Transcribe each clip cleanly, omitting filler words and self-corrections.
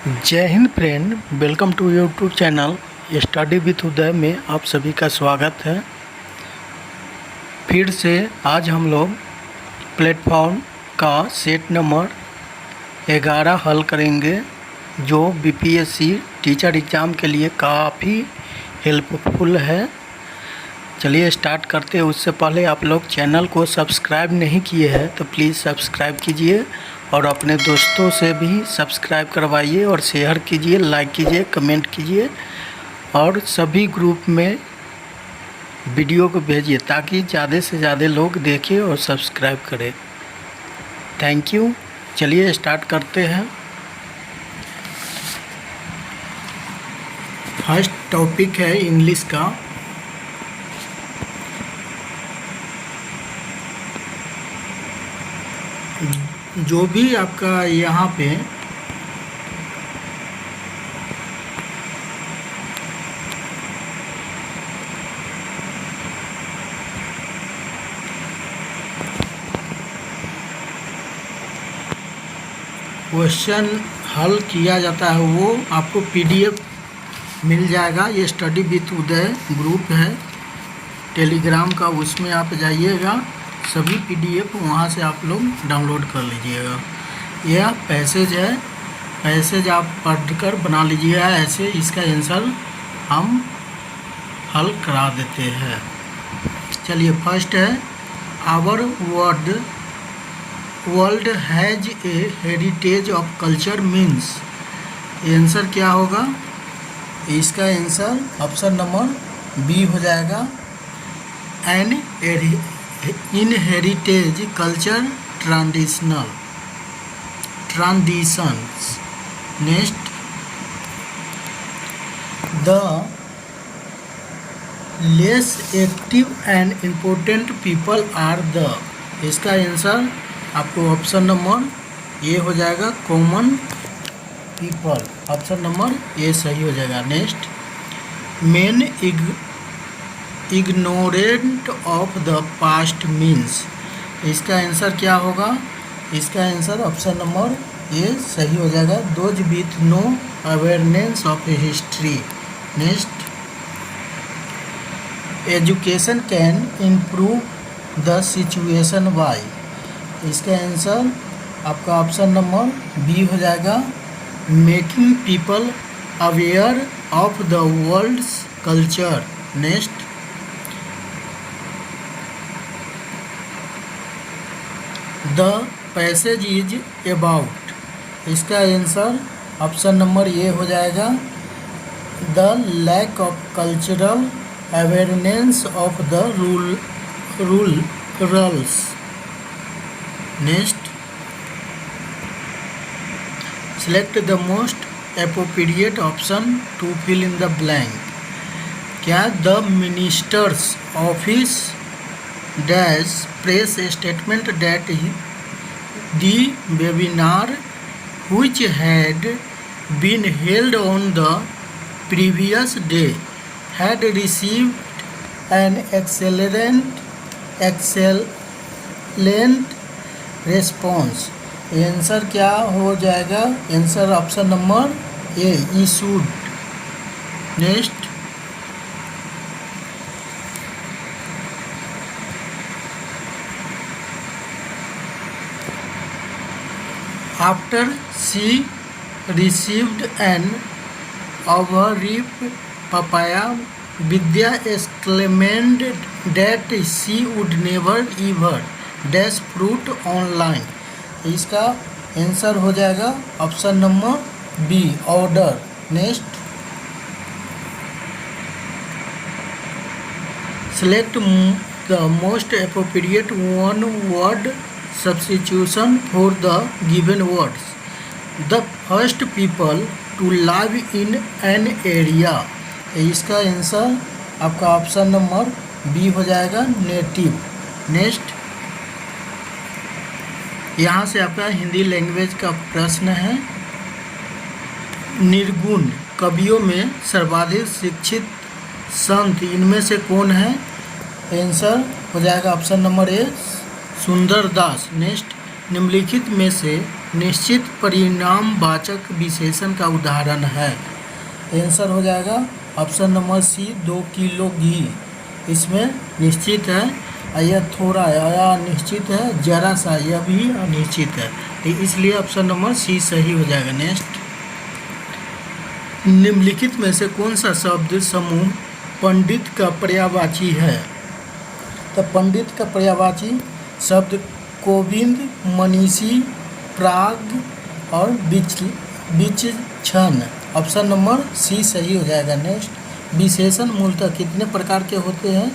जय Hind friend, welcome to YouTube channel study with Uday में आप सभी का स्वागत है। फिर से आज हम लोग प्लेटफॉर्म का सेट नंबर 11 हल करेंगे, जो बीपीएससी टीचर एग्ज़ाम के लिए काफ़ी हेल्पफुल है। चलिए स्टार्ट करते हैं। उससे पहले आप लोग चैनल को सब्सक्राइब नहीं किए हैं तो प्लीज़ सब्सक्राइब कीजिए और अपने दोस्तों से भी सब्सक्राइब करवाइए और शेयर कीजिए, लाइक कीजिए, कमेंट कीजिए और सभी ग्रुप में वीडियो को भेजिए ताकि ज़्यादा से ज़्यादा लोग देखें और सब्सक्राइब करें। Thank you. चलिए स्टार्ट करते हैं। फर्स्ट टॉपिक है इंग्लिश का। जो भी आपका यहाँ पे क्वेश्चन हल किया जाता है वो आपको पीडीएफ मिल जाएगा। ये स्टडी विथ उदय ग्रुप है टेलीग्राम का, उसमें आप जाइएगा, सभी पीडीएफ वहाँ से आप लोग डाउनलोड कर लीजिएगा। यह पैसेज है, पैसेज आप पढ़कर बना लीजिएगा। ऐसे इसका आंसर हम हल करा देते हैं। चलिए फर्स्ट है, our world has a heritage of culture means. Answer क्या होगा? इसका आंसर ऑप्शन नंबर बी हो जाएगा, an inheritage culture traditions. Next, the less active and important people are the. इसका आंसर आपको ऑप्शन नंबर ए हो जाएगा, common people. Option number A सही हो जाएगा। Next, men ignorant of the past means. इसका आंसर क्या होगा? इसका आंसर ऑप्शन नंबर ए सही हो जाएगा, those with no awareness of history. Next, education can improve the situation by. इसका आंसर आपका ऑप्शन नंबर बी हो जाएगा, making people aware of the world's culture. Next, the passage is about. इसका answer option number A हो जाएगा, the lack of cultural awareness of the rurals. Next, select the most appropriate option to fill in the blank. क्या the minister's office dash press a statement that the webinar which had been held on the previous day had received an excellent response। Answer क्या हो जाएगा? Answer option number A, issued। Next, after she received an overripe papaya, Vidya exclaimed that she would never ever dash fruit online। इसका answer हो जाएगा option number B, order. Next, select the most appropriate one word substitution for the given words। The first people to live in an area। इसका answer आपका option number B हो जाएगा, native. Next, यहाँ से आपका Hindi language का प्रश्न है, निर्गुण कवियों में सर्वाधिक शिक्षित संत इनमें से कौन है? आंसर हो जाएगा ऑप्शन नंबर ए, सुंदर दास। नेक्स्ट, निम्नलिखित में से निश्चित परिणामवाचक विशेषण का उदाहरण है। आंसर हो जाएगा ऑप्शन नंबर सी 2 किलो घी। इसमें निश्चित है, यह थोड़ा है, या निश्चित है, जरा सा, यह भी अनिश्चित है, इसलिए ऑप्शन नंबर सी सही हो जाएगा। नेक्स्ट, निम्नलिखित में से कौन सा शब्द समूह पंडित का पर्यायवाची है? तो पंडित का पर्यायवाची शब्द गोविंद, मनीषी, प्राग और विचक्षण। ऑप्शन नंबर सी सही हो जाएगा। नेक्स्ट, विशेषण मूलतः कितने प्रकार के होते हैं?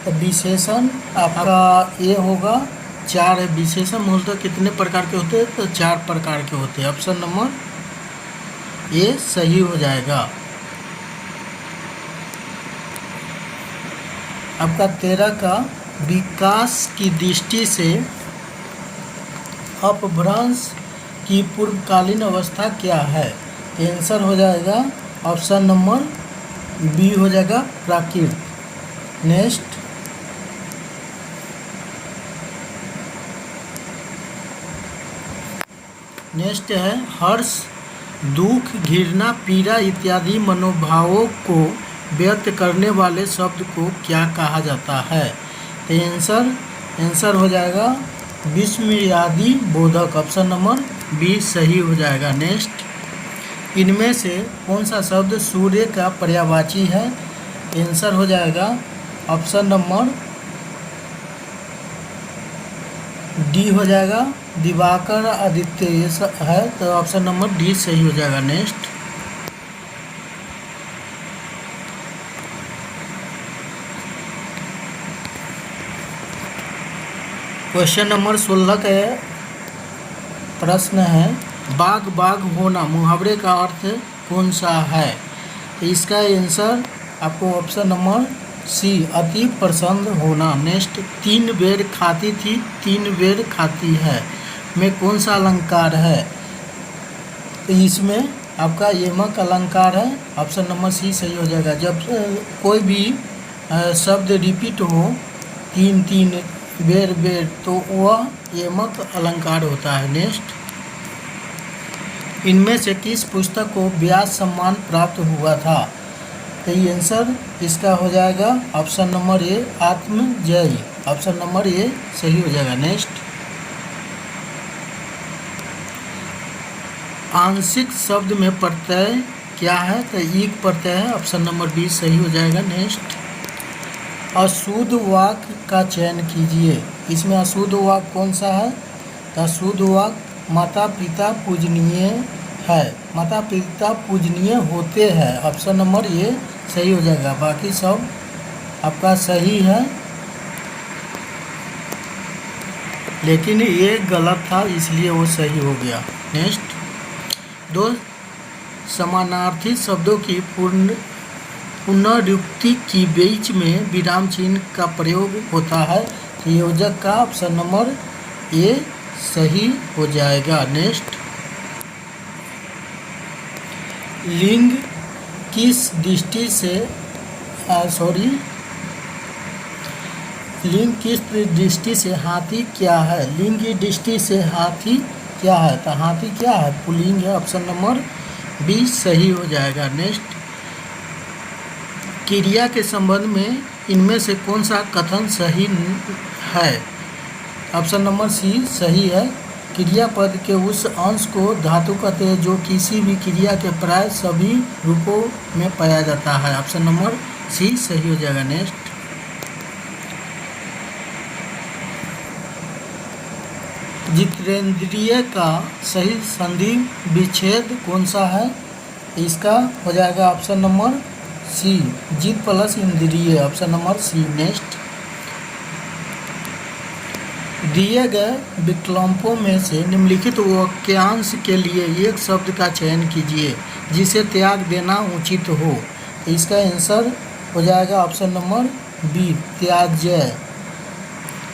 तो विशेषण आपका ये होगा 4 है। विशेषण मूलतः कितने प्रकार के होते हैं? तो 4 प्रकार के होते हैं। ऑप्शन नंबर ये सही हो जाएगा। आपका 13 का विकास की दृष्टि से अपभ्रंश की पूर्वकालीन अवस्था क्या है? आंसर हो जाएगा ऑप्शन नंबर बी हो जाएगा, प्राकृत। नेक्स्ट, है हर्ष, दुख, घृणा, पीड़ा इत्यादि मनोभावों को व्यक्त करने वाले शब्द को क्या कहा जाता है? तो आंसर हो जाएगा विस्मयादि बोधक। ऑप्शन नंबर बी सही हो जाएगा। नेक्स्ट, इनमें से कौन सा शब्द सूर्य का पर्यायवाची है? आंसर हो जाएगा ऑप्शन नंबर डी हो जाएगा, दिवाकर, आदित्य है, तो ऑप्शन नंबर डी सही हो जाएगा। नेक्स्ट, क्वेश्चन नंबर 16 का प्रश्न है, बाग बाग होना मुहावरे का अर्थ कौन सा है? तो इसका आंसर आपको ऑप्शन नंबर सी अति प्रसन्न होना। नेक्स्ट, 3 बेर खाती थी 3 बेर खाती है में कौन सा अलंकार है? तो इसमें आपका यमक अलंकार है। ऑप्शन नंबर सी सही हो जाएगा। जब कोई भी शब्द रिपीट हो 3 बेर तो वह यमक अलंकार होता है। नेक्स्ट, इनमें से किस पुस्तक को व्यास सम्मान प्राप्त हुआ था? तो ये आंसर इसका हो जाएगा ऑप्शन नंबर ए, आत्मजय। ऑप्शन नंबर ए सही हो जाएगा। नेक्स्ट, आंशिक शब्द में प्रत्यय क्या है? तो ईक प्रत्यय है। ऑप्शन नंबर बी सही हो जाएगा। नेक्स्ट, अशुद्ध वाक्य का चयन कीजिए। इसमें अशुद्ध वाक्य कौन सा है? तो अशुद्ध वाक्य माता पिता पूजनीय है, माता पिता पूजनीय होते हैं। ऑप्शन नंबर ये सही हो जाएगा। बाकी सब आपका सही है, लेकिन ये गलत था इसलिए वो सही हो गया। नेक्स्ट, 2 समानार्थी शब्दों की पुनरुक्ति की बीच में विराम चिन्ह का प्रयोग होता है। योजक का ऑप्शन नंबर ए सही हो जाएगा। नेक्स्ट, लिंग किस दृष्टि से लिंग किस दृष्टि से हाथी क्या है? लिंग की दृष्टि से हाथी क्या है? तो हाथी क्या है? पुल्लिंग है। ऑप्शन नंबर बी सही हो जाएगा। नेक्स्ट, क्रिया के संबंध में इनमें से कौन सा कथन सही है? ऑप्शन नंबर सी सही है। क्रियापद के उस अंश को धातु कहते हैं जो किसी भी क्रिया के प्राय सभी रूपों में पाया जाता है। ऑप्शन नंबर सी सही हो जाएगा। नेक्स्ट, जितेंद्रिय का सही संधि विच्छेद कौन सा है? इसका हो जाएगा ऑप्शन नंबर सी, जित प्लस इंद्रिय। Option number C. नेक्स्ट, दिए गए विकल्पों में से निम्नलिखित वाक्यांश के लिए एक शब्द का चयन कीजिए जिसे त्याग देना उचित हो। इसका आंसर हो जाएगा ऑप्शन नंबर बी, त्याज्य।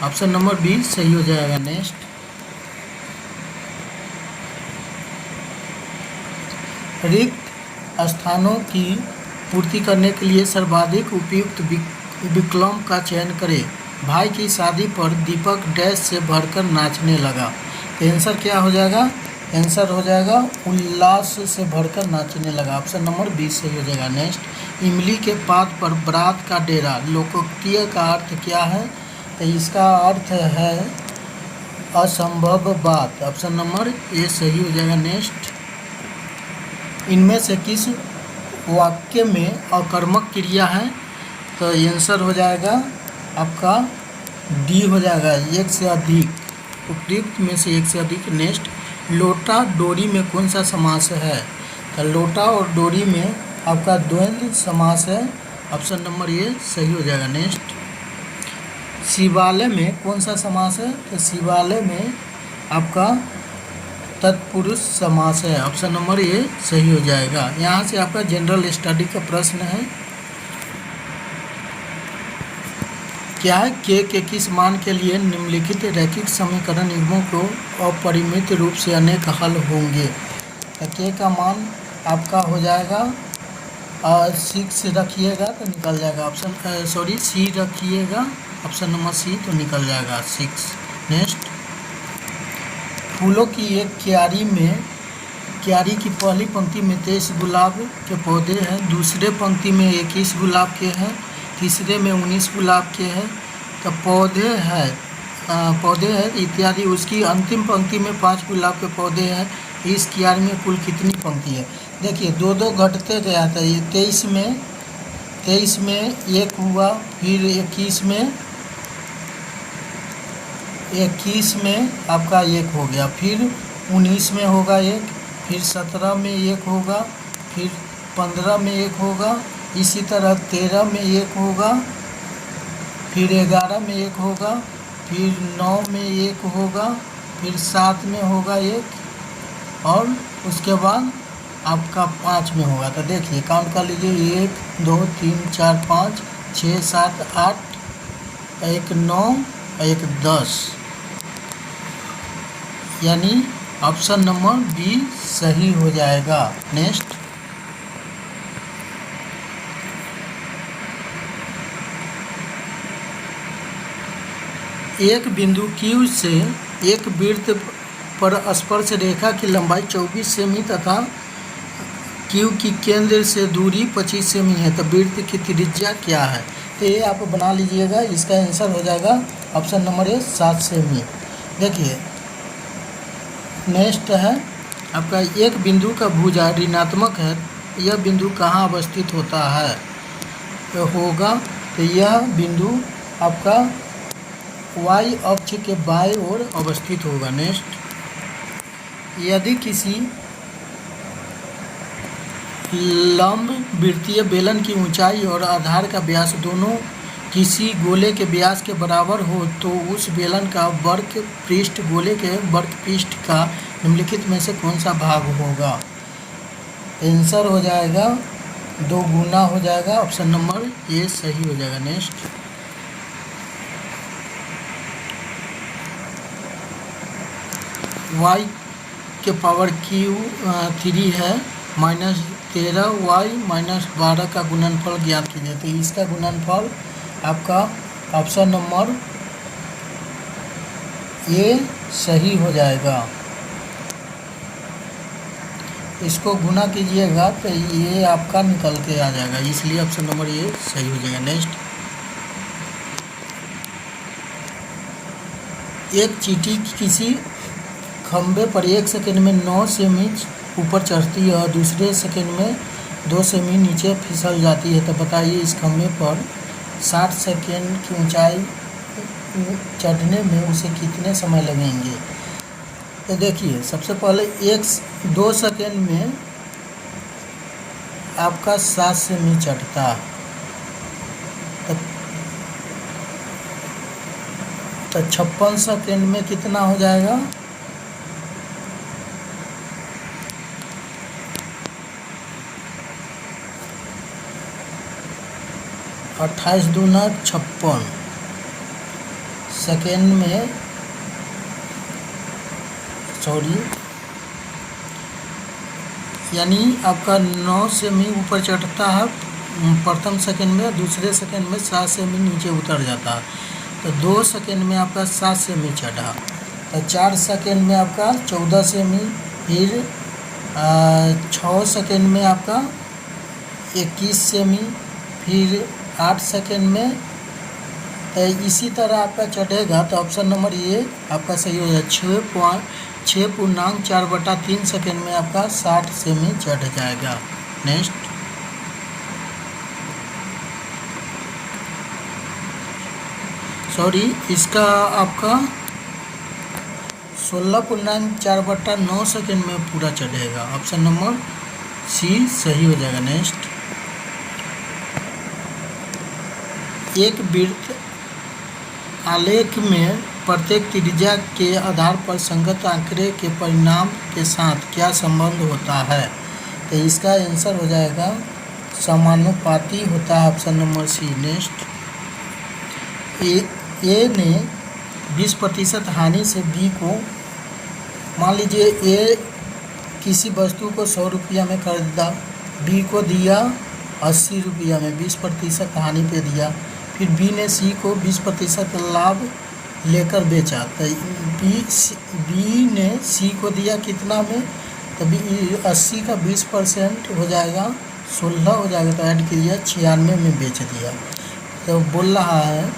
ऑप्शन नंबर बी सही हो जाएगा। नेक्स्ट, रिक्त स्थानों की पूर्ति करने के लिए सर्वाधिक उपयुक्त विकल्प का चयन करें। भाई की शादी पर दीपक डैश से भरकर नाचने लगा। आंसर क्या हो जाएगा? आंसर हो जाएगा उल्लास से भरकर नाचने लगा। ऑप्शन नंबर 20 सही हो जाएगा। नेक्स्ट, इमली के पात पर बरात का डेरा लोकोक्ति का अर्थ क्या है? तो इसका अर्थ है असंभव बात। ऑप्शन नंबर ए सही हो जाएगा। नेक्स्ट, इनमें से किस वाक्य में अकर्मक क्रिया है? तो आंसर हो जाएगा आपका डी हो जाएगा, एक से अधिक। उपयुक्त में से एक से अधिक। नेक्स्ट, लोटा डोरी में कौन सा समास है? तो लोटा और डोरी में आपका द्वंद्व समास है। ऑप्शन नंबर ए सही हो जाएगा। नेक्स्ट, शिवालय में कौन सा समास है? तो शिवालय में आपका तत्पुरुष समास है। ऑप्शन नंबर ए सही हो जाएगा। यहाँ से आपका जनरल स्टडी का प्रश्न है, क्या है के किस मान के लिए निम्नलिखित रैखिक समीकरण नियमों को अपरिमित रूप से अनेक हल होंगे? तो के का मान आपका हो जाएगा 6 रखिएगा तो निकल जाएगा। ऑप्शन सी रखिएगा, ऑप्शन नंबर सी, तो निकल जाएगा 6। नेक्स्ट, फूलों की एक क्यारी की पहली पंक्ति में 23 गुलाब के पौधे हैं, दूसरे पंक्ति में 21 गुलाब के हैं, तीसरे में 19 गुलाब के हैं। तो पौधे हैं इत्यादि। उसकी अंतिम पंक्ति में 5 गुलाब के पौधे हैं। इस क्यारी में कुल कितनी पंक्ति है? देखिए, दो घटते गया था। ये 23 में एक हुआ, फिर 21 में आपका एक हो गया, फिर 19 में होगा एक, फिर 17 में एक होगा, फिर 15 में एक होगा, इसी तरह 13 में एक होगा, फिर 11 में एक होगा, फिर 9 में एक होगा, फिर 7 में होगा एक, और उसके बाद आपका 5 में होगा। तो देखिए काउंट कर लीजिए, 1 2 3 4 5 6 7 8, एक 9, एक 10, यानी ऑप्शन नंबर बी सही हो जाएगा। नेक्स्ट, एक बिंदु Q से एक वृत्त पर स्पर्श रेखा की लंबाई 24 सेमी तथा Q की केंद्र से दूरी 25 सेमी है, तो वृत्त की त्रिज्या क्या है? तो ये आप बना लीजिएगा। इसका आंसर हो जाएगा ऑप्शन नंबर ए 7 सेमी। देखिए, नेक्स्ट है आपका, एक बिंदु का भुजा ऋणात्मक है, यह बिंदु कहाँ अवस्थित होता है? तो यह बिंदु आपका y अक्ष के बाएं ओर अवस्थित होगा। नेक्स्ट, यदि किसी लंब वृत्तीय बेलन की ऊंचाई और आधार का व्यास दोनों किसी गोले के व्यास के बराबर हो, तो उस बेलन का वर्क पृष्ठ गोले के वर्क पृष्ठ का निम्नलिखित में से कौन सा भाग होगा? आंसर हो जाएगा 2 गुना हो जाएगा। ऑप्शन नंबर ए सही हो जाएगा। नेक्स्ट, y के पावर Q3 है, -13y -12 का गुणनफल ज्ञात कीजिए। तो इसका गुणनफल आपका ऑप्शन नंबर ए सही हो जाएगा। इसको गुना कीजिएगा तो ये आपका निकल के आ जाएगा, इसलिए ऑप्शन नंबर ए सही हो जाएगा। नेक्स्ट, एक चींटी किसी खंभे पर 1 सेकंड में 9 सेमी ऊपर चढ़ती है और दूसरे सेकंड में 2 सेमी नीचे फिसल जाती है, तो बताइए इस खंभे पर 60 सेकंड की ऊंचाई चढ़ने में उसे कितने समय लगेंगे? तो देखिए, सबसे पहले 2 सेकंड में आपका 7 सेमी चढ़ता, तो 56 सेकंड में कितना हो जाएगा? 28 दूना 56 सेकेंड में, यानी आपका 9 सेमी ऊपर चढ़ता है प्रथम सेकेंड में, दूसरे सेकेंड में 7 सेमी नीचे उतर जाता है। तो 2 सेकेंड में आपका 7 सेमी चढ़ा, तो 4 सेकेंड में आपका 14 सेमी फिर 6 सेकेंड में आपका 21 सेमी, फिर 8 सेकेंड में। तो इसी तरह आपका चढ़ेगा तो ऑप्शन नंबर ए आपका सही हो जाएगा। 6.4/3 सेकेंड में आपका 60 सेमी चढ़ जाएगा। नेक्स्ट, सॉरी, इसका आपका 16.4/9 सेकेंड में पूरा चढ़ेगा। ऑप्शन नंबर सी सही हो जाएगा। नेक्स्ट, एक वृत्त आलेख में प्रत्येक त्रिज्या के आधार पर संगत आंकड़े के परिणाम के साथ क्या संबंध होता है? तो इसका आंसर हो जाएगा समानुपाती होता है। Option number C. Next, A ने 20% हानि से बी को, मान लीजिए ए किसी वस्तु को 100 रुपया में खरीदा, बी को दिया 80 रुपया में, 20% हानि पे दिया। फिर बी ने सी को 20% लाभ लेकर बेचा। तो बी ने सी को दिया कितना में? तो 80 का 20% हो जाएगा 16 हो जाएगा। तो ऐड किया 96 में बेच दिया। तो बोल रहा है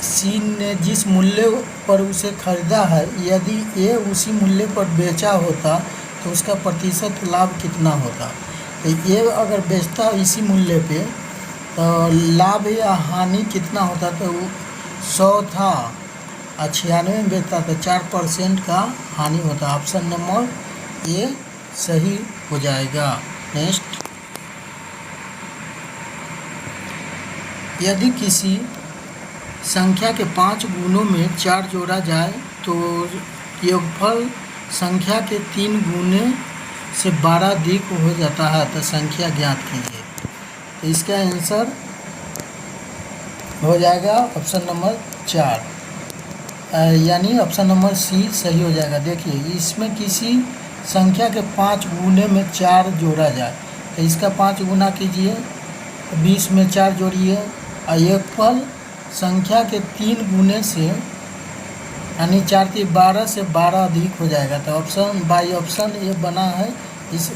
सी ने जिस मूल्य पर उसे खरीदा है, यदि ए उसी मूल्य पर बेचा होता तो उसका प्रतिशत लाभ कितना होता? तो ए अगर बेचता इसी मूल्य पे तो लाभ या हानि कितना होता? तो 100 था और 96 में बेचता तो 4% का हानि होता। ऑप्शन नंबर ए सही हो जाएगा। नेक्स्ट, यदि किसी संख्या के 5 गुणों में 4 जोड़ा जाए तो योगफल संख्या के 3 गुने से 12 अधिक हो जाता है। तो संख्या ज्ञात कीजिए। तो इसका आंसर हो जाएगा ऑप्शन नंबर 4, यानी ऑप्शन नंबर सी सही हो जाएगा। देखिए, इसमें किसी संख्या के 5 गुने में 4 जोड़ा जाए तो इसका 5 गुना कीजिए, 20 में 4 जोड़िए और योगफल संख्या के 3 गुने से, यानी 4 3 12 से 12 अधिक हो जाएगा। तो ऑप्शन बाई ऑप्शन ये बना है, इस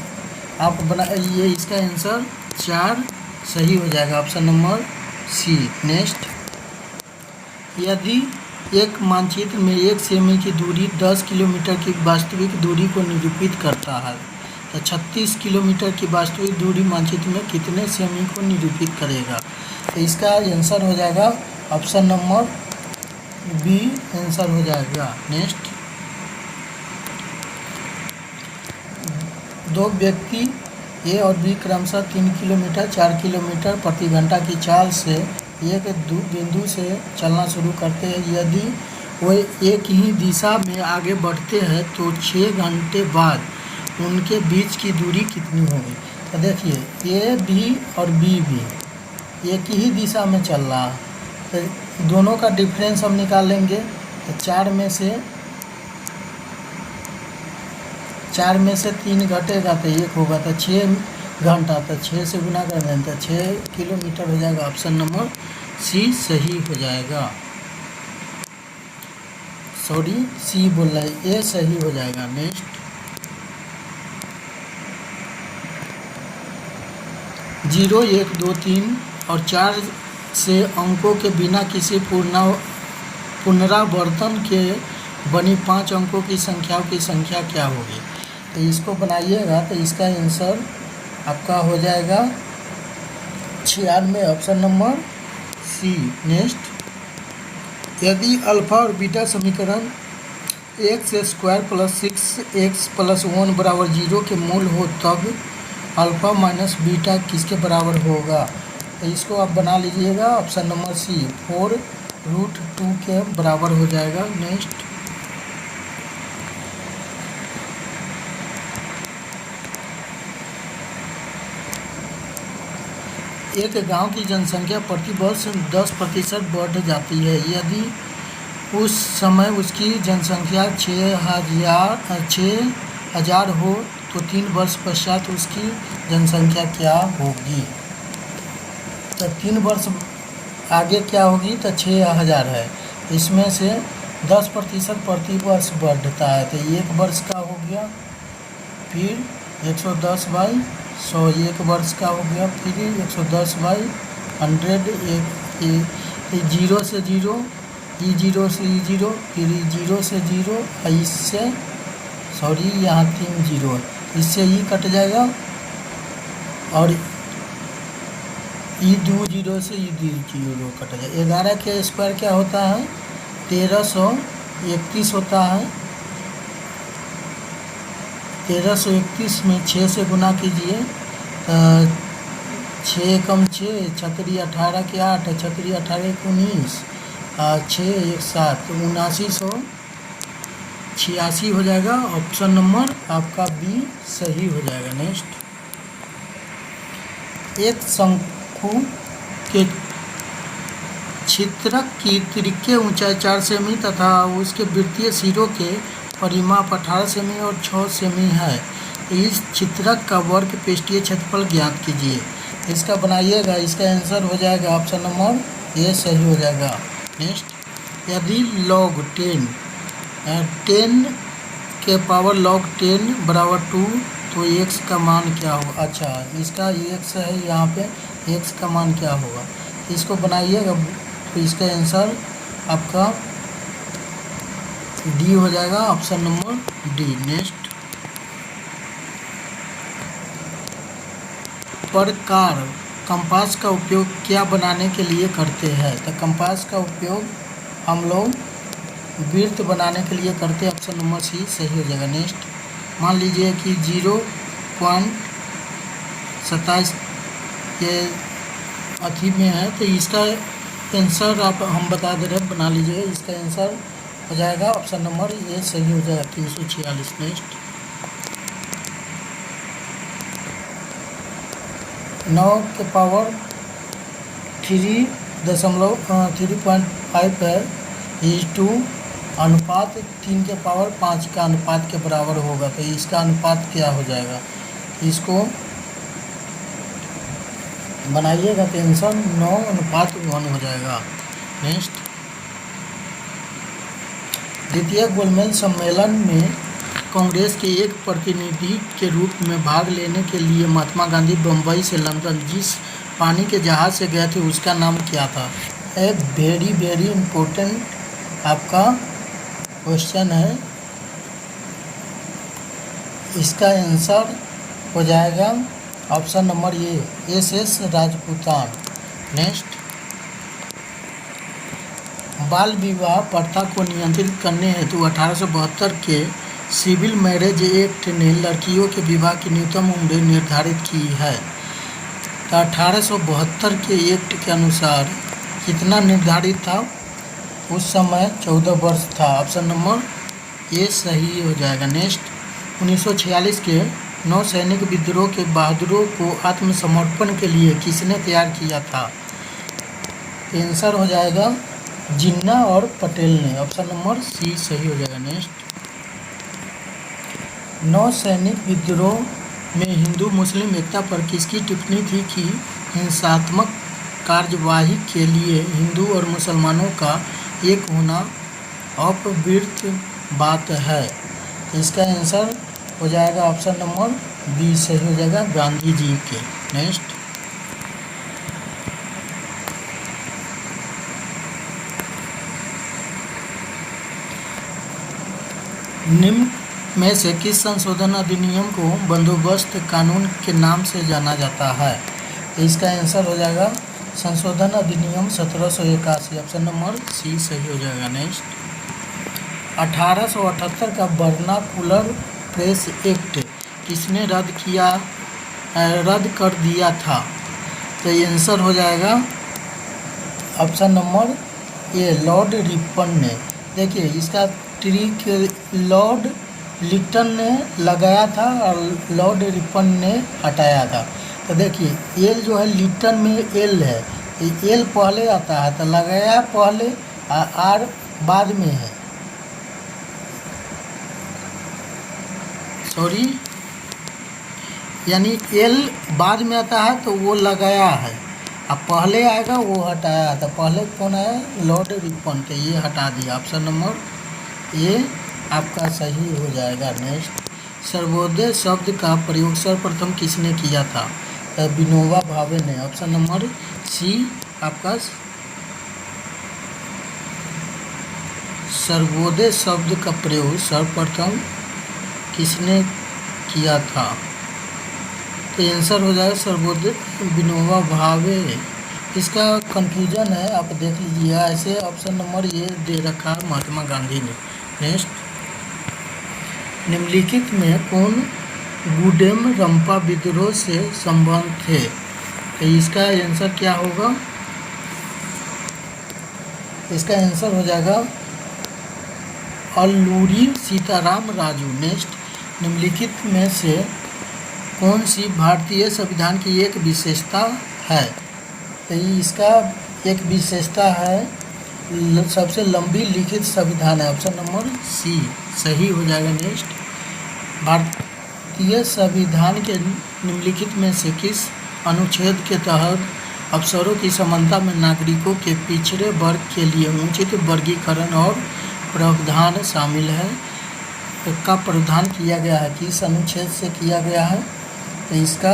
आप बना ये, इसका आंसर 4 सही हो जाएगा। Option number C. नेक्स्ट, यदि एक मानचित्र में 1 सेमी की दूरी 10 किलोमीटर की वास्तविक दूरी को निरूपित करता है तो 36 किलोमीटर की वास्तविक दूरी मानचित्र में कितने सेमी को निरूपित करेगा? तो इसका आंसर हो जाएगा ऑप्शन नंबर बी आंसर हो जाएगा। नेक्स्ट, 2 व्यक्ति ए और बी क्रमशः 3 किलोमीटर 4 किलोमीटर प्रति घंटा की चाल से एक बिंदु से चलना शुरू करते हैं। यदि वे एक ही दिशा में आगे बढ़ते हैं तो 6 घंटे बाद उनके बीच की दूरी कितनी होगी? तो देखिए, ए बी और बी भी एक ही दिशा में चल रहा है तो दोनों का डिफरेंस हम निकाल लेंगे। तो 4 में से 3 घटेगा तो 1 होगा, तो 6 घंटा, तो 6 से गुना कर दें तो 6 किलोमीटर हो जाएगा। ऑप्शन नंबर सी सही हो जाएगा। सॉरी, सी बोल रहा है, ए सही हो जाएगा। नेक्स्ट, 0 1 2 3 और 4 से अंकों के बिना किसी पुनरावर्तन के बनी 5 अंकों की संख्याओं की संख्या क्या होगी? तो इसको बनाइएगा तो इसका आंसर आपका हो जाएगा 96। Option number C. नेक्स्ट, यदि अल्फा और बीटा समीकरण x² + 6x + 1 = 0 के मूल हो तब अल्फ़ा माइनस बीटा किसके बराबर होगा? तो इसको आप बना लीजिएगा। ऑप्शन नंबर सी 4√2 के बराबर हो जाएगा। नेक्स्ट, एक गांव की जनसंख्या प्रति वर्ष 10% बढ़ जाती है। यदि उस समय उसकी जनसंख्या 6,000 हो तो 3 वर्ष पश्चात उसकी जनसंख्या क्या होगी? तो 3 वर्ष आगे क्या होगी? तो 6,000 है, इसमें से 10% प्रति वर्ष बढ़ता है, तो 1 वर्ष का हो गया, फिर 110/100 1 वर्ष का हो गया, फिर 110/100 एक 0 से 0, ई 0 से ई 0, फिर ई 0 से 0, इससे सॉरी यहाँ 3 0 है, इससे ई कट जाएगा और ई 2 0 से ई 2 0 कट जाएगा। 11 के स्क्वायर क्या होता है? 1331 होता है। 1331 में 6 से गुना कीजिए, 6 कम 6, छतरी 18 के 8, छतरी 18 के 19, 6 1 7, 7986 हो जाएगा। ऑप्शन नंबर आपका बी सही हो जाएगा। नेक्स्ट, एक शंकु के छिद्रक की त्रिज्यीय ऊंचाई 4 सेमी तथा उसके वृत्तीय सिरों के परिमाप 18 सेमी और 6 सेमी है। इस छिद्रक का वर्ग पृष्ठीय क्षेत्रफल ज्ञात कीजिए। इसका बनाइएगा, इसका आंसर हो जाएगा ऑप्शन नंबर ए सही हो जाएगा। नेक्स्ट, यदि log 10 के पावर log 10 बराबर 2 तो x का मान क्या होगा? अच्छा, इसका x है, यहाँ पे x का मान क्या होगा? इसको बनाइएगा, तो इसका आंसर आपका डी हो जाएगा, ऑप्शन नंबर डी। नेक्स्ट, प्रकार कंपास का उपयोग क्या बनाने के लिए करते हैं? तो कंपास का उपयोग हम लोग वृत्त बनाने के लिए करते हैं, ऑप्शन नंबर सी सही हो जाएगा। नेक्स्ट, मान लीजिए कि 0.27 के अथी में है, तो इसका आंसर हम बता दे रहे हैं, बना लीजिए। इसका आंसर हो जाएगा ऑप्शन नंबर ए सही हो जाएगा, 346। नेक्स्ट, 9 के पावर 3.5 है, इज टू अनुपात 3 के पावर 5 का अनुपात के बराबर होगा, तो इसका अनुपात क्या हो जाएगा? इसको बनाइएगा तो आंसर 9:1 हो जाएगा। नेक्स्ट, द्वितीय गोलमेज सम्मेलन में कांग्रेस के एक प्रतिनिधि के रूप में भाग लेने के लिए महात्मा गांधी बम्बई से लंदन जिस पानी के जहाज़ से गए थे उसका नाम क्या था? ए वेरी इम्पोर्टेंट आपका क्वेश्चन है। इसका आंसर हो जाएगा option number A SS Rajputana. Next, बाल विवाह प्रथा को नियंत्रित करने हेतु 1872 के सिविल मैरिज एक्ट ने लड़कियों के विवाह की न्यूनतम उम्र निर्धारित की है। तो 1872 के एक्ट के अनुसार कितना निर्धारित था? उस समय 14 वर्ष था, ऑप्शन नंबर ए सही हो जाएगा। नेक्स्ट, 1946 के नौसैनिक विद्रोह के बहादुरों को आत्मसमर्पण के लिए किसने तैयार किया था? आंसर हो जाएगा जिन्ना और पटेल ने, ऑप्शन नंबर सी सही हो जाएगा। नेक्स्ट, नौसैनिक विद्रोह में हिंदू मुस्लिम एकता पर किसकी टिप्पणी थी कि हिंसात्मक कार्यवाही के लिए हिंदू और मुसलमानों का एक होना अपवित्र बात है? इसका आंसर हो जाएगा ऑप्शन नंबर बी सही हो जाएगा, गांधी जी के। नेक्स्ट, निम्न में से किस संशोधन अधिनियम को बंदोबस्त कानून के नाम से जाना जाता है? इसका आंसर हो जाएगा संशोधन अधिनियम 1781, ऑप्शन नंबर सी सही हो जाएगा। नेक्स्ट, 1878 का वर्नाकुलर प्रेस एक्ट किसने रद्द कर दिया था? तो ये आंसर हो जाएगा ऑप्शन नंबर ए लॉर्ड रिपन ने। देखिए, इसका ट्रिक लॉर्ड लिटन ने लगाया था और लॉर्ड रिपन ने हटाया था। तो देखिए, एल जो है लिटन में एल है, एल पहले आता है, तो लगाया पहले आर बाद में है, सॉरी, यानी एल बाद में आता है तो वो लगाया है, अब पहले आएगा वो हटाया है। तो पहले कौन है? लॉर्ड रिपन, तो ये हटा दिया, ऑप्शन नंबर ये आपका सही हो जाएगा। नेक्स्ट, सर्वोदय शब्द का प्रयोग सर्वप्रथम किसने किया था? विनोबा भावे ने। ऑप्शन नंबर सी आपका सर्वोदय शब्द का प्रयोग सर्वप्रथम किसने किया था? तो आंसर हो जाएगा सर्वोदय विनोबा भावे। इसका कंफ्यूजन है, आप देख लीजिए। ऐसे ऑप्शन नंबर ये दे रखा है महात्मा गांधी ने। नेक्स्ट, निम्नलिखित में कौन गुडेम रंपा विद्रोह से संबंध थे? तो इसका आंसर क्या होगा? इसका आंसर हो जाएगा अल्लूरी सीताराम राजू। नेक्स्ट, निम्नलिखित में से कौन सी भारतीय संविधान की एक विशेषता है? तो इसका एक विशेषता है सबसे लंबी लिखित संविधान है। ऑप्शन नंबर सी सही हो जाएगा। नेक्स्ट, भारतीय संविधान के निम्नलिखित में से किस अनुच्छेद के तहत अवसरों की समानता में नागरिकों के पिछड़े वर्ग के लिए उचित वर्गीकरण और प्रावधान शामिल है? का प्रावधान किया गया है, किस अनुच्छेद से किया गया है? तो इसका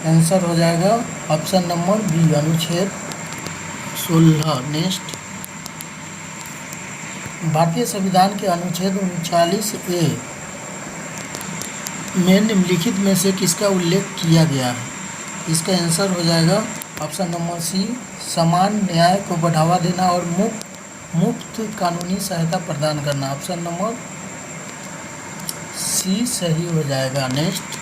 आंसर हो जाएगा ऑप्शन नंबर बी अनुच्छेद 16। नेक्स्ट, भारतीय संविधान के अनुच्छेद 39A में निम्नलिखित में से किसका उल्लेख किया गया है? इसका आंसर हो जाएगा ऑप्शन नंबर सी समान न्याय को बढ़ावा देना और मुफ्त कानूनी सहायता प्रदान करना। ऑप्शन नंबर सी सही हो जाएगा। नेक्स्ट,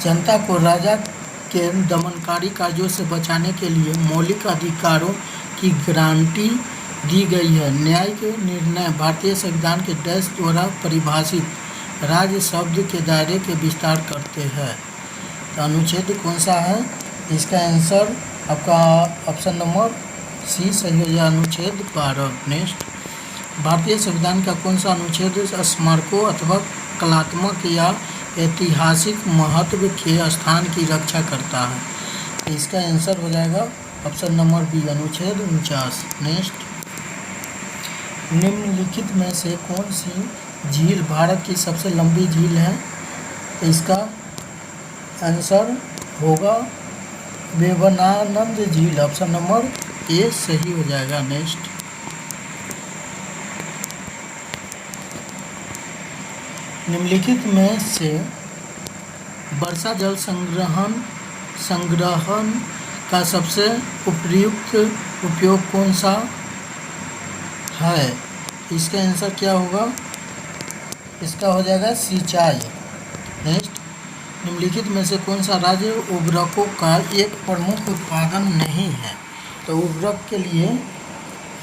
जनता को राजा के दमनकारी कार्यों से बचाने के लिए मौलिक अधिकारों की गारंटी दी गई है। न्यायिक निर्णय भारतीय संविधान के डैश द्वारा परिभाषित राज्य शब्द के दायरे के विस्तार करते हैं। तो अनुच्छेद कौन सा है? इसका आंसर आपका ऑप्शन नंबर सी सही हो जाएगा, अनुच्छेद 12। नेक्स्ट, भारतीय संविधान का कौन सा अनुच्छेद स्मारकों अथवा कलात्मक या ऐतिहासिक महत्व के स्थान की रक्षा करता है? तो इसका आंसर हो जाएगा ऑप्शन नंबर बी अनुच्छेद 49। नेक्स्ट, निम्नलिखित में से कौन सी झील भारत की सबसे लंबी झील है? तो इसका आंसर होगा विवेकानंद झील। ऑप्शन नंबर ए सही हो जाएगा। नेक्स्ट, निम्नलिखित में से वर्षा जल संग्रहण का सबसे उपयुक्त उपयोग कौन सा है? इसका आंसर क्या होगा? इसका हो जाएगा सिंचाई। नेक्स्ट, निम्नलिखित में से कौन सा राज्य उर्वरकों का एक प्रमुख उत्पादन नहीं है? तो उर्वरक के लिए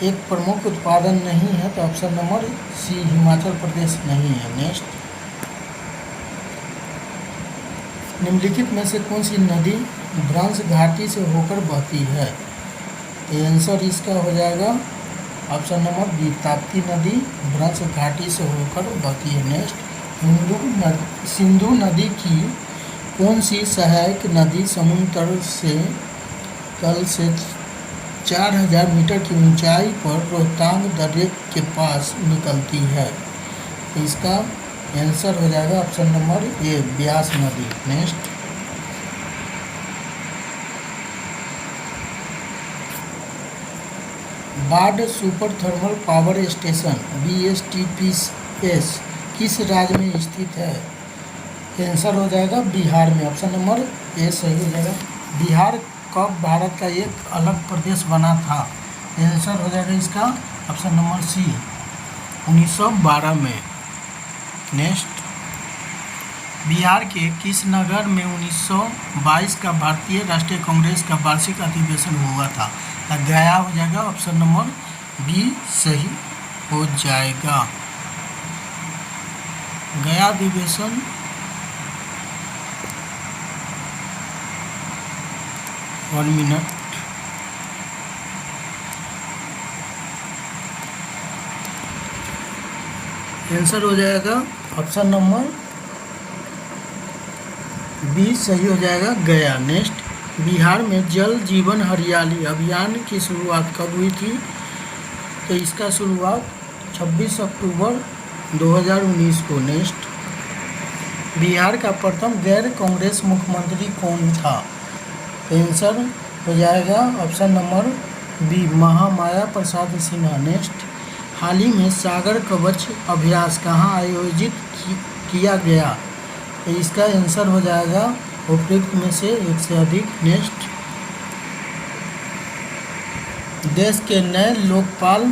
एक प्रमुख उत्पादन नहीं है, तो ऑप्शन नंबर सी हिमाचल प्रदेश नहीं है। नेक्स्ट, निम्नलिखित में से कौन सी नदी भ्रंश घाटी से होकर बहती है? तो आंसर इसका हो जाएगा ऑप्शन नंबर बी ताप्ती नदी भ्रंश घाटी से होकर बहती है। नेक्स्ट, सिंधु नदी की कौन सी सहायक नदी समुद्र तल से 4000 मीटर की ऊंचाई पर रोहतांग दर्रे के पास निकलती है? तो इसका आंसर हो जाएगा ऑप्शन नंबर ए ब्यास नदी। नेक्स्ट, बाढ़ super thermal power station BSTPS किस राज्य में स्थित है? आंसर हो जाएगा बिहार में। ऑप्शन नंबर ए सही हो जाएगा। बिहार कब भारत का एक अलग प्रदेश बना था? आंसर हो जाएगा इसका ऑप्शन नंबर सी 1912 में। नेक्स्ट, बिहार के किस नगर में 1922 का भारतीय राष्ट्रीय कांग्रेस का वार्षिक अधिवेशन हुआ था? गया हो जाएगा। ऑप्शन नंबर बी सही हो जाएगा। गया अधिवेशन वन मिनट। आंसर हो जाएगा ऑप्शन नंबर बी सही हो जाएगा, गया। नेक्स्ट, बिहार में जल जीवन हरियाली अभियान की शुरुआत कब हुई थी? तो इसका शुरुआत 26 अक्टूबर 2019 को। नेक्स्ट, बिहार का प्रथम गैर कांग्रेस मुख्यमंत्री कौन था? तो आंसर हो जाएगा option number B, Mahamaya Prasad Sinha. Next, हाल ही में सागर कवच अभ्यास कहाँ आयोजित किया गया? तो इसका आंसर हो जाएगा उपयुक्त में से एक से अधिक। नेक्स्ट, देश के नए लोकपाल